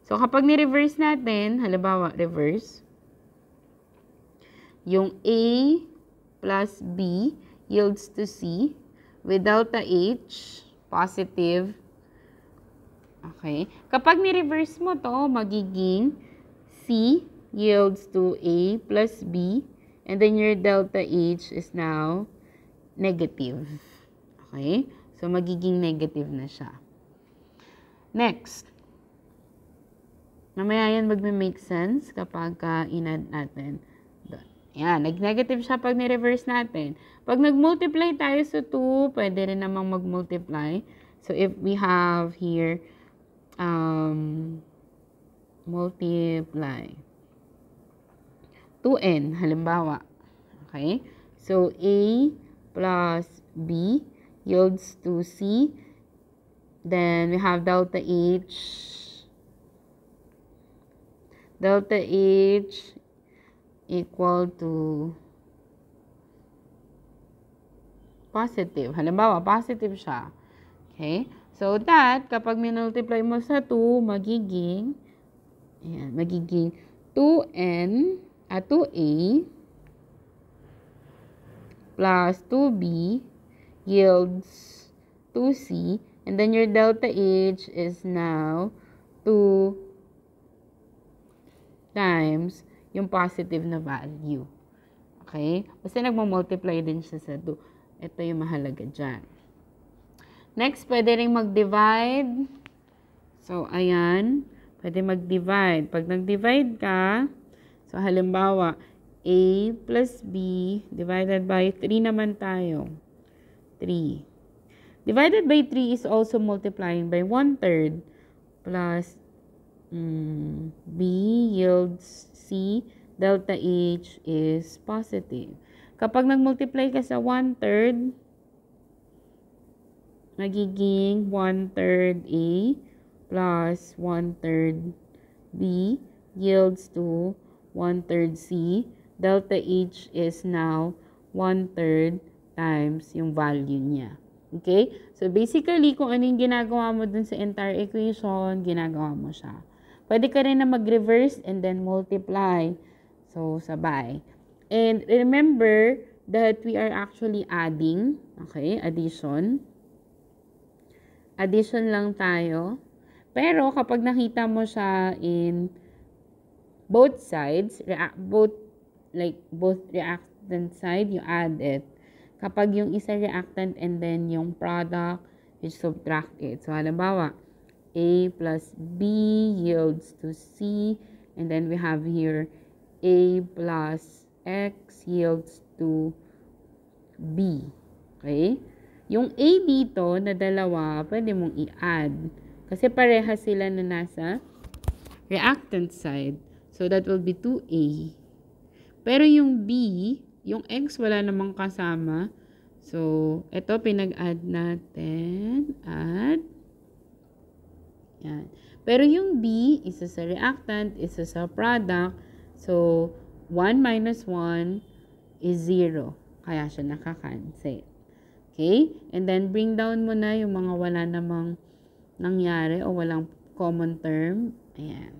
So, kapag ni-reverse natin, halimbawa, reverse, yung A plus B yields to C with delta H, positive. Okay. Kapag ni-reverse mo to, magiging C yields to A plus B, and then your delta H is now negative. Okay. So, magiging negative na siya. Next. Mamaya yan magme-make sense kapag in-add natin. Yan, nag-negative siya pag ni-reverse natin. Pag nag-multiply tayo sa 2, pwede rin namang mag-multiply. So, if we have here, multiply 2n, halimbawa. Okay? So, A plus B yields to C. Then, we have delta H. Delta H equal to positive. Halimbawa, positive siya. Okay? So, that, kapag minultiply mo sa 2, magiging 2A plus 2B yields 2C, and then your delta H is now 2 times yung positive na value. Okay? Basta nagmamultiply din siya sa 2. Ito yung mahalaga dyan. Next, pwede rin mag-divide. So, ayan. Pwede mag-divide. Pag nag-divide ka, so halimbawa, A plus B divided by 3 naman tayo. 3. Divided by 3 is also multiplying by 1/3 plus B yields C, delta H is positive. Kapag nag-multiply ka sa 1/3, magiging 1/3 A plus 1/3 B yields to 1/3 C. Delta H is now 1/3 times yung value niya. Okay? So, basically, kung ano yung ginagawa mo dun sa entire equation, ginagawa mo siya. Pwede ka rin na mag-reverse and then multiply. So, sabay. And remember that we are actually adding. Okay? Addition. Addition lang tayo. Pero, kapag nakita mo siya in both sides, both reactant side, you add it. Kapag yung isa reactant and then yung product, you subtract it. So, halimbawa, A plus B yields to C, and then we have here A plus X yields to B. Okay? Yung A dito na dalawa, pwede mong i-add. Kasi pareha sila na nasa reactant side. So, that will be 2A. Pero yung B, yung X wala namang kasama. So, ito pinag-add natin. Add. Yan. Pero yung B, isa sa reactant, isa sa product. So, 1 minus 1 is 0. Kaya siya nakakancel. Okay? And then, bring down mo na yung mga wala namang nangyari o walang common term. Ayan.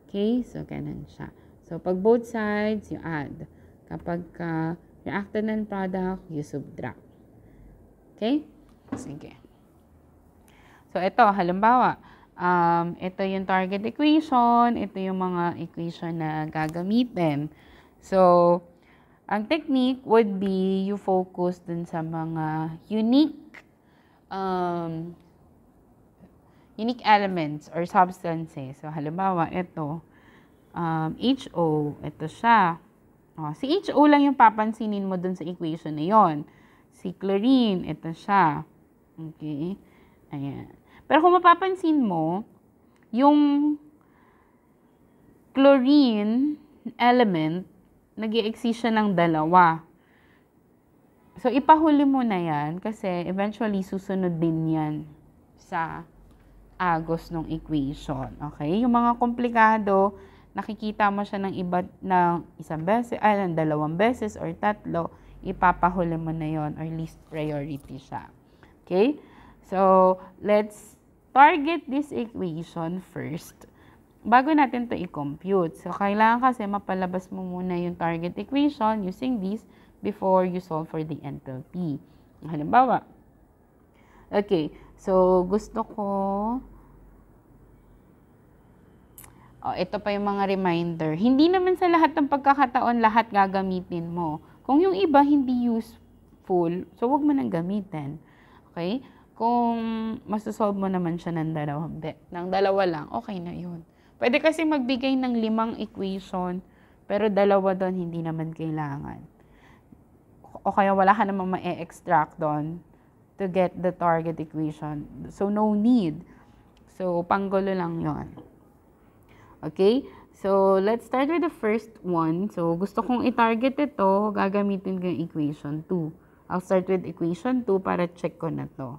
Okay? So, ganun siya. So, pag both sides, you add. Kapag reactant and product, you subtract. Okay? Sige. So, ito, halimbawa, ito yung target equation, ito yung mga equation na gagamitin. So, ang technique would be you focus dun sa mga unique elements or substances. So, halimbawa, ito, HO, ito siya. Si HO lang yung papansinin mo dun sa equation na yon. Si chlorine, ito siya. Okay? Ayan. Pero kung mapapansin mo, yung chlorine element, nag-i-exist siya ng dalawa. So, ipahuli mo na yan kasi eventually susunod din yan sa agos ng equation. Okay? Yung mga komplikado, nakikita mo siya ng isang beses, ng dalawang beses or tatlo, ipapahuli mo na yon or least priority siya. Okay? So, let's target this equation first bago natin to i-compute. So, kailangan kasi mapalabas mo muna yung target equation using this before you solve for the enthalpy. Halimbawa, okay, so gusto ko, ito pa yung mga reminder. Hindi naman sa lahat ng pagkakataon lahat gagamitin mo. Kung yung iba hindi useful, so wag mo nang gamitin. Okay? Kung masosolve mo naman siya ng dalawa lang, okay na yun. Pwede kasi magbigay ng 5 equation, pero 2 doon hindi naman kailangan. O kaya wala ka namang ma-extract doon to get the target equation. So, no need. So, panggulo lang yon. Okay? So, let's start with the first one. So, gusto kong i-target ito, gagamitin ko yung equation 2. I'll start with equation 2 para check ko na to.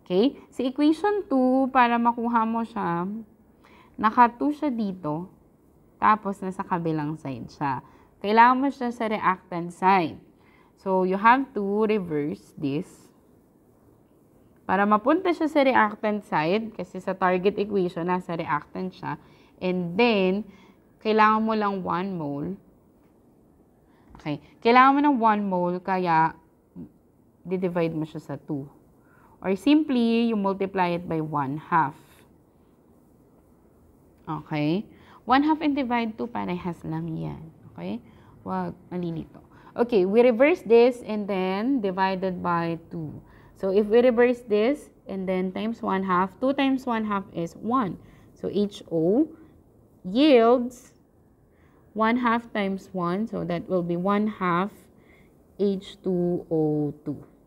Okay? Si equation 2, para makuha mo siya, naka 2 siya dito, tapos nasa kabilang side siya. Kailangan mo siya sa reactant side. So, you have to reverse this. Para mapunta siya sa reactant side, kasi sa target equation, nasa reactant siya. And then, kailangan mo lang 1 mole. Okay. Kailangan mo ng 1 mole, kaya di-divide mo siya sa 2. Or simply, you multiply it by 1/2. Okay? 1/2 and divide 2, parehas lang yan. Okay? Wag malilito. Okay, we reverse this and then divided by 2. So, if we reverse this and then times 1/2, 2 times 1/2 is 1. So, HO yields 1/2 times 1. So, that will be 1/2 H2O2.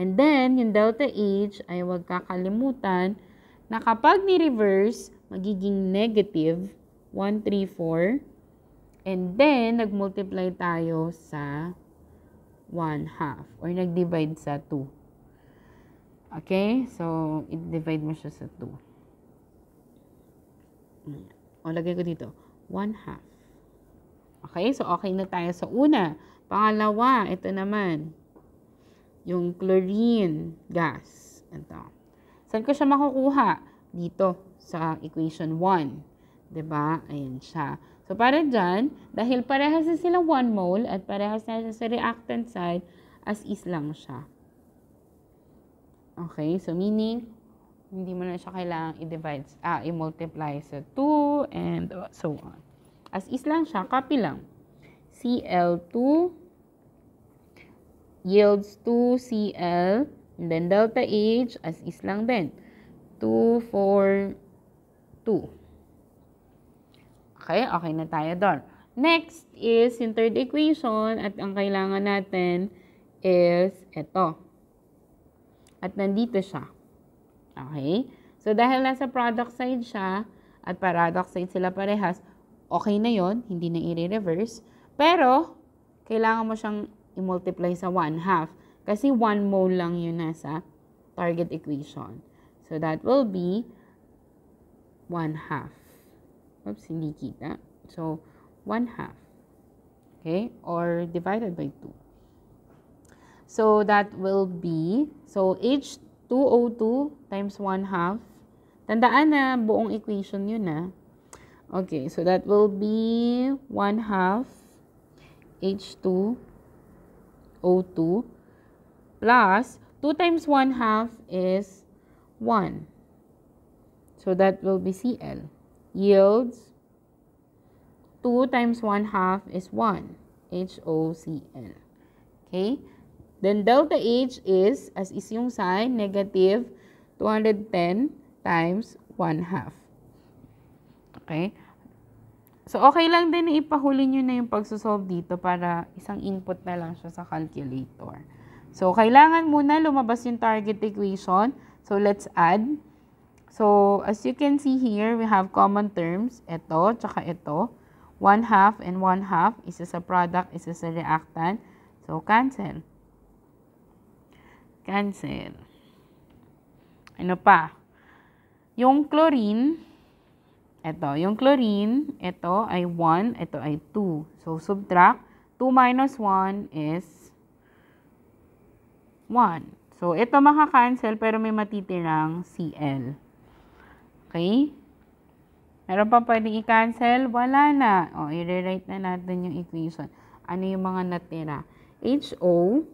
And then, yung delta H ay huwag kakalimutan na kapag ni-reverse, magiging negative 134. And then, nag-multiply tayo sa 1/2 or nag-divide sa 2. Okay? So, i-divide mo siya sa 2. O, lagay ko dito. 1/2. Okay? So, okay na tayo sa una. Pangalawa, ito naman. Yung chlorine gas. Ito. Saan ko siya makukuha? Dito sa equation 1. Diba? Ayan siya. So, para dyan, dahil parehas na silang 1 mole at parehas na sa reactant side, as is lang siya. Okay? So, meaning, hindi mo na siya kailangang i-divide, i-multiply sa 2 and so on. As is lang siya, copy lang. Cl2 yields 2Cl and then delta H as is lang din. 2, 4, 2. Okay, okay na tayo doon. Next is yung third equation at ang kailangan natin is ito. At nandito siya. Okay? So, dahil nasa product side siya at product side sila parehas, okay na yon, hindi na i-reverse. Pero, kailangan mo siyang i-multiply sa 1/2 kasi 1 mole lang yun nasa target equation. So, that will be 1/2. Oops, hindi kita. So, 1/2. Okay? Or divided by 2. So that will be, so H2O2 times 1/2. Tandaan na buong equation yun na. Okay, so that will be 1/2 H2O2 plus 2 times 1/2 is 1. So that will be Cl. Yields 2 times 1/2 is 1. HOCl. Okay? Then delta H is, as is yung sign, negative 210 times 1/2. Okay? So, okay lang din na ipahuli nyo na yung pagsosolve dito para isang input na lang siya sa calculator. So, kailangan muna lumabas yung target equation. So, let's add. So, as you can see here, we have common terms. Ito, tsaka ito. 1/2 and 1/2. Isa sa product, isa sa reactant. So, cancel. Cancel. Ano pa? Yung chlorine, yung chlorine, ito ay 1, ito ay 2. So, subtract. 2 minus 1 is 1. So, ito makakancel pero may matitirang Cl. Okay? Meron pa pwedeng i-cancel? Wala na. O, i-rewrite na natin yung equation. Ano yung mga natira? HO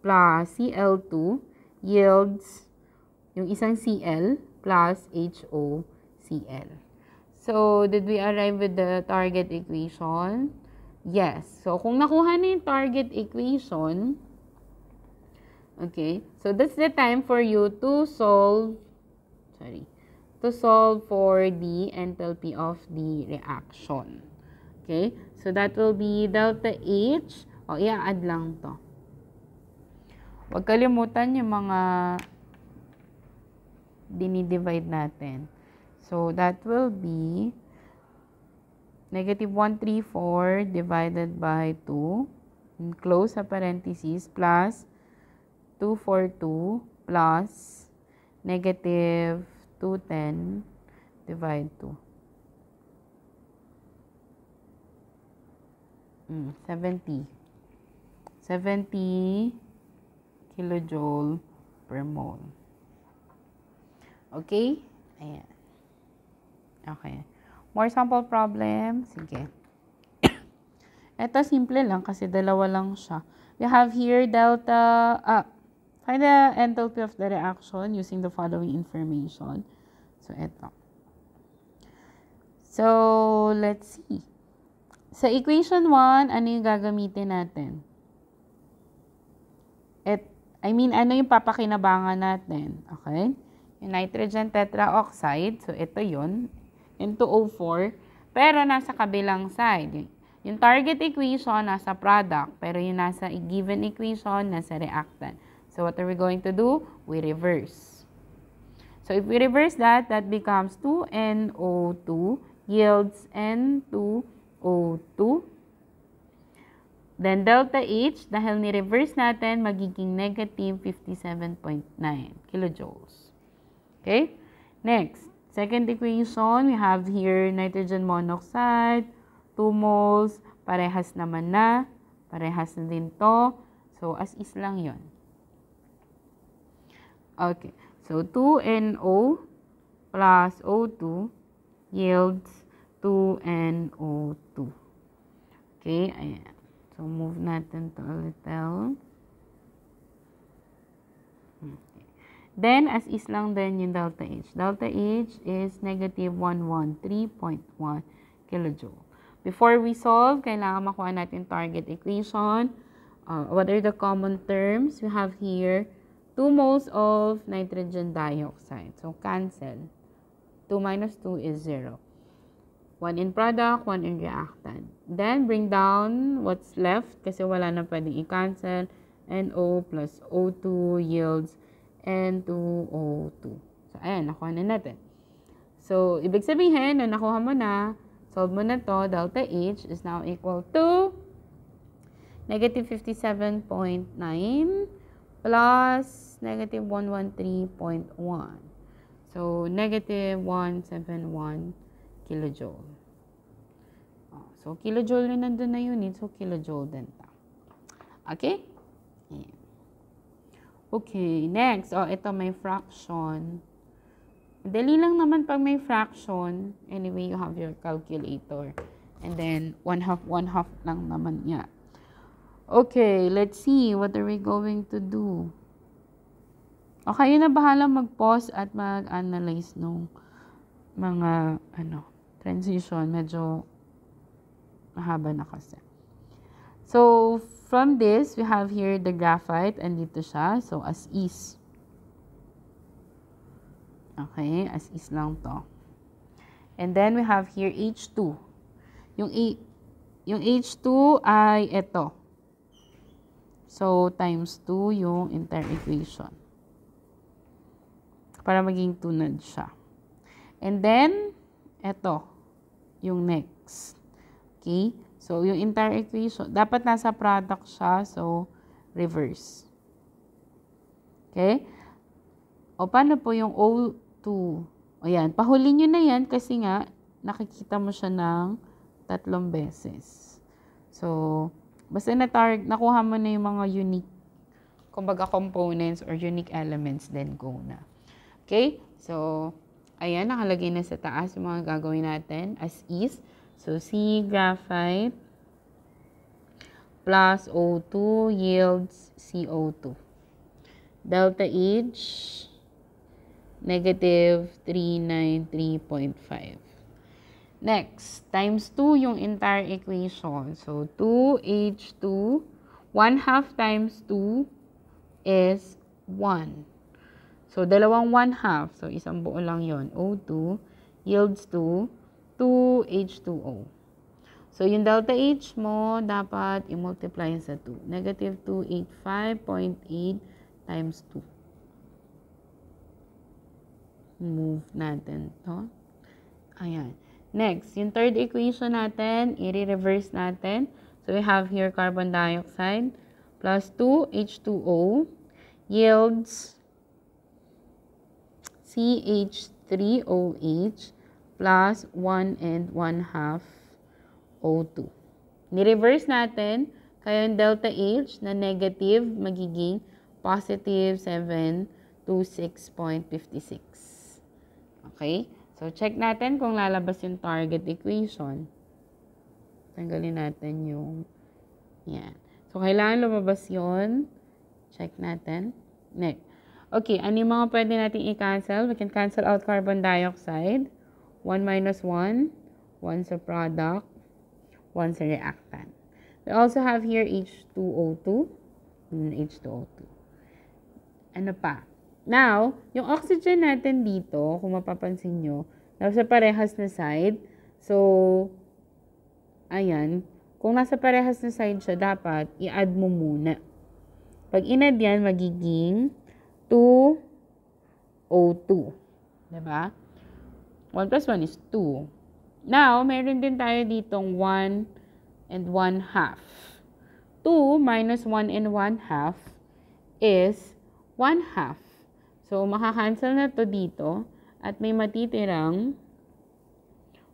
plus Cl2 yields yung isang Cl plus HOCl. So, did we arrive with the target equation? Yes. So, kung nakuha na yung target equation, okay, so that's the time for you to solve for the enthalpy of the reaction. Okay, so that will be delta H. O, i-add lang to. Huwag kalimutan yung mga dinidivide natin. So, that will be negative 134 divided by 2, and close sa parentheses, plus 242 plus negative 210 divide 2. 70 kilojoule per mole. Okay? Ayan. Okay. More sample problem. Sige. Ito, simple lang kasi dalawa lang siya. We have here delta, find the enthalpy of the reaction using the following information. So, ito. So, let's see. Sa equation 1, ano yung gagamitin natin? Ano yung papakinabangan natin? Okay? Yung nitrogen tetraoxide. So, ito yun. N2O4. Pero nasa kabilang side. Yung target equation, nasa product. Pero yung nasa given equation, nasa reactant. So, what are we going to do? We reverse. So, if we reverse that, that becomes 2NO2 yields N2O2. Then, delta H, dahil ni-reverse natin, magiging negative 57.9 kilojoules. Okay? Next, second equation, we have here nitrogen monoxide, 2 moles, parehas naman na, parehas na din to. So, as is lang yon. Okay. So, 2NO plus O2 yields 2NO2. Okay, ayan. So, move natin to a little. Okay. Then, as is lang din yung delta H. Delta H is negative 113.1 kilojoule. Before we solve, kailangan makuha natin target equation. What are the common terms? We have here 2 moles of nitrogen dioxide. So, cancel. 2 minus 2 is 0. 1 in product, 1 in reactant. Then, bring down what's left kasi wala na pwedeng i-cancel. NO plus O2 yields N2O2. So, ayan, nakuha na natin. So, ibig sabihin, na nakuha mo na, solve mo na to, delta H is now equal to negative 57.9 plus negative 113.1. So, negative 171 kilojoule. So, kilojoule yung nandun na unit. So, kilojoule din ta. Okay? Ayan. Okay, next. Ito may fraction. Dali lang naman pag may fraction. Anyway, you have your calculator. And then, 1/2 lang naman niya. Okay, let's see. What are we going to do? Okay, yun na bahala mag-pause at mag-analyze nung mga, transition. Medyo mahaba na kasi. So, from this, we have here the graphite, and dito siya. So, as is. Okay, as is lang to. And then, we have here H2. Yung H2 ay ito. So, times 2 yung entire equation. Para maging tunad siya. And then, ito. Yung next. Okay? So, yung entire equation, dapat nasa product siya. So, reverse. Okay? O, paano po yung O2? O, yan. Pahuli nyo na yan kasi nga, nakikita mo siya ng 3 beses. So, basta nakuha mo na yung mga unique, kumbaga components or unique elements, then go na. Okay? So, ayan, nakalagay na sa taas yung mga gagawin natin as is. So, C graphite plus O2 yields CO2. Delta H, negative 393.5. Next, times 2 yung entire equation. So, 2H2, 1/2 times 2 is 1. So, dalawang 1/2. So, isang buo lang yon. O2 yields to 2H2O. So, yung delta H mo, dapat i-multiply sa 2. Negative 285.8 times 2. Move natin to. Ayan. Next, yung third equation natin, i-reverse natin. So, we have here carbon dioxide plus 2H2O yields CH3OH plus 1 and 1/2 O2. Ni-reverse natin, kaya yung delta H na negative magiging positive 726.56. Okay? So, check natin kung lalabas yung target equation. Tanggalin natin yung, yan. So, kailangan lumabas yun. Check natin. Next. Okay, ano yung mga pwede natin i-cancel? We can cancel out carbon dioxide. 1 minus 1. 1 sa product. 1 sa reactant. We also have here H2O2. And H2O2. Ano pa? Now, yung oxygen natin dito, kung mapapansin nyo, nasa parehas na side. So, ayan. Kung nasa parehas na side siya, dapat i-add mo muna. Pag in-add yan, magiging 2O2. Diba? 1 plus 1 is 2. Now, meron din tayo ditong 1 and 1/2. 2 minus 1 and 1/2 is 1/2. So, makakancel na to dito at may matitirang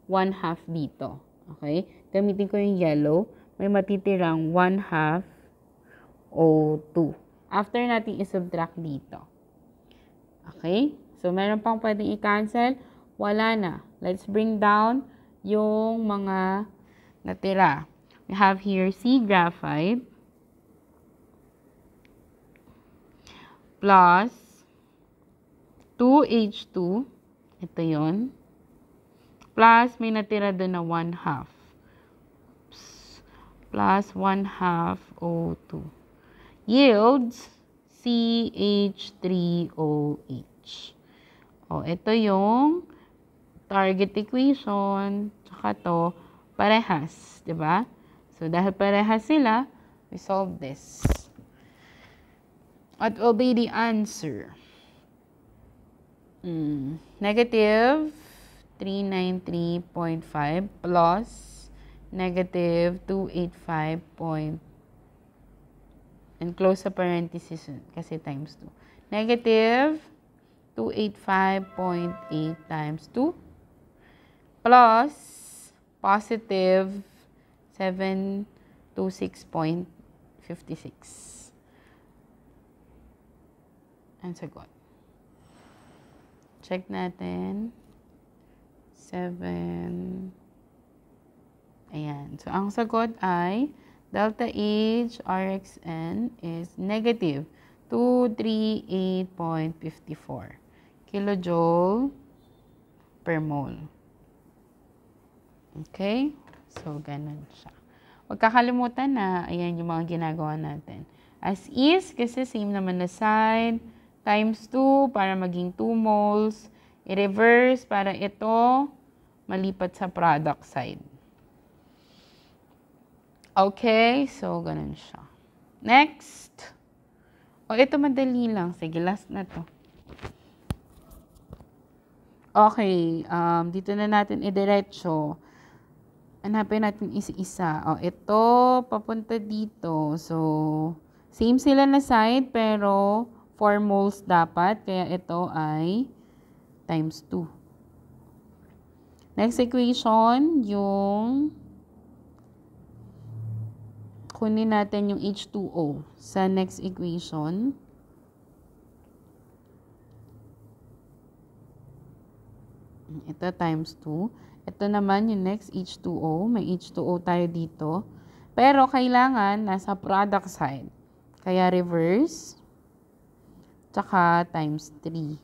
1/2 dito. Okay? Gamitin ko yung yellow. May matitirang 1/2 O2. After natin i-subtract dito. Okay? So, meron pang pwedeng i-cancel. Wala na. Let's bring down yung mga natira. We have here C graphite plus 2H2. Ito yon. Plus, may natira doon na 1/2. Plus 1/2 O2. Yields CH3OH. Ito yung target equation. Tsaka to, parehas. Diba? So, dahil parehas sila, we solve this. What will be the answer? Negative 393.5 plus negative 285. And close sa parenthesis kasi times 2. Negative 285.8 times 2 plus positive 726.56. Ang sagot. Check natin. 7. Ayan. So, ang sagot ay delta H Rxn is negative 238.54 kilojoule per mole. Okay? So, ganun siya. Huwag kakalimutan na, ayan yung mga ginagawa natin. As is, kasi same naman na sign, times 2 para maging 2 moles. I-reverse para ito malipat sa product side. Okay? So, ganun siya. Next. O, ito madali lang. Sige, last na to. Okay. Dito na natin idiretso. Hanapin natin isa-isa. O, ito, papunta dito. So, same sila na side, pero 4 moles dapat. Kaya ito ay times 2. Next equation, yung kunin natin yung H2O sa next equation. Ito times 2. Ito naman yung next H2O. May H2O tayo dito. Pero kailangan nasa product side. Kaya reverse. Tsaka times 3.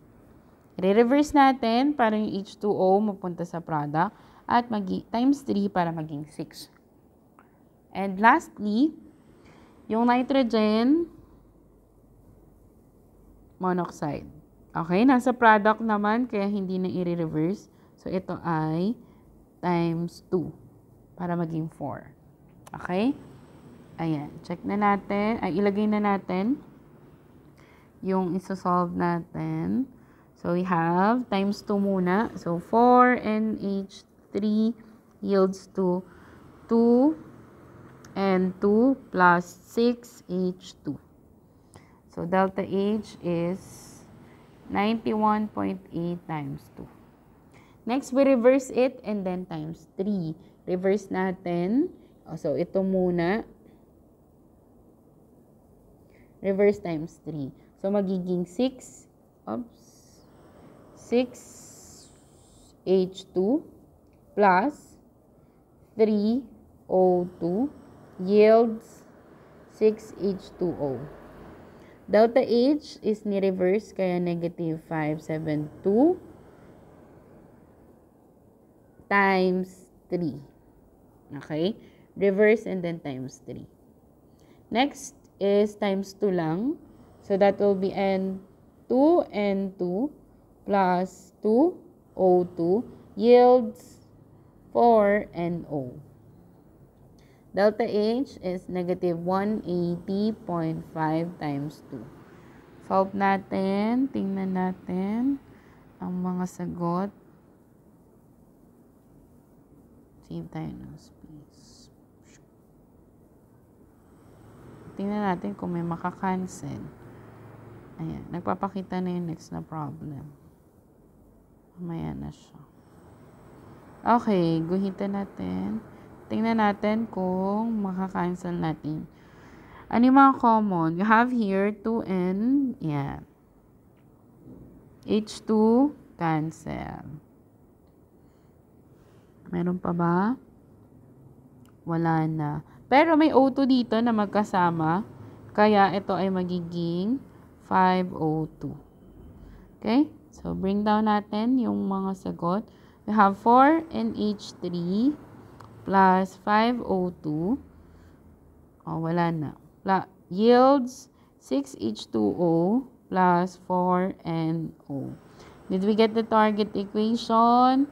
I-reverse natin para yung H2O mapunta sa product. At times 3 para maging 6. And lastly, yung nitrogen monoxide. Okay, nasa product naman kaya hindi na i-reverse. So, ito ay times 2 para maging 4. Okay? Ayan. Check na natin. Ay, ilagay na natin yung isosolve natin. So, we have times 2 muna. So, 4NH3 yields to 2 N2 plus 6H2. So, delta H is 91.8 times 2. Next, we reverse it and then times 3. Reverse natin. So, ito muna. Reverse times 3. So, magiging 6H2 plus 3O2 yields 6H2O. Delta H is ni-reverse kaya negative 572 times 3. Okay? Reverse and then times 3. Next is times 2 lang. So that will be N2 plus 2O2 yields 4NO. Delta H is negative 180.5 times 2. Solve natin. Tingnan natin ang mga sagot. Save tayo ng space. Tingnan natin kung may makakancel. Ayan. Nagpapakita na yung next na problem. Mamaya na siya. Okay. Guhitan natin. Tingnan natin kung makakancel natin. Ano yung mga common? You have here 2N. Yan. H2 cancel. Meron pa ba? Wala na. Pero may O2 dito na magkasama. Kaya ito ay magiging 5O2. Okay? So, bring down natin yung mga sagot. We have 4NH3 plus 5O2. Oh, wala na. Yields 6H2O plus 4NO. Did we get the target equation?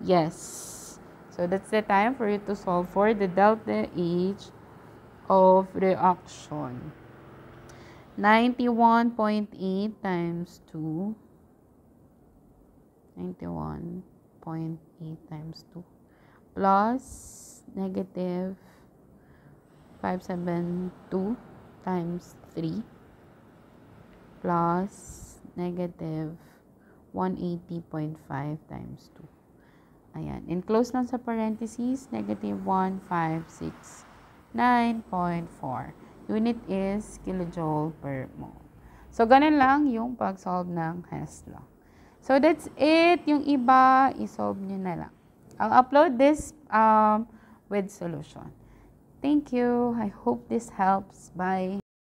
Yes. So, that's the time for you to solve for the delta H of reaction. 91.8 times 2. 91.8 times 2. Plus negative 572 times 3. Plus negative 180.5 times 2. Ayan. Enclose lang sa parentheses, negative 1569.4. Unit is kilojoule per mole. So, ganun lang yung pag-solve ng Hess law. So, that's it. Yung iba, isolve nyo na lang. I'll upload this with solution. Thank you. I hope this helps. Bye.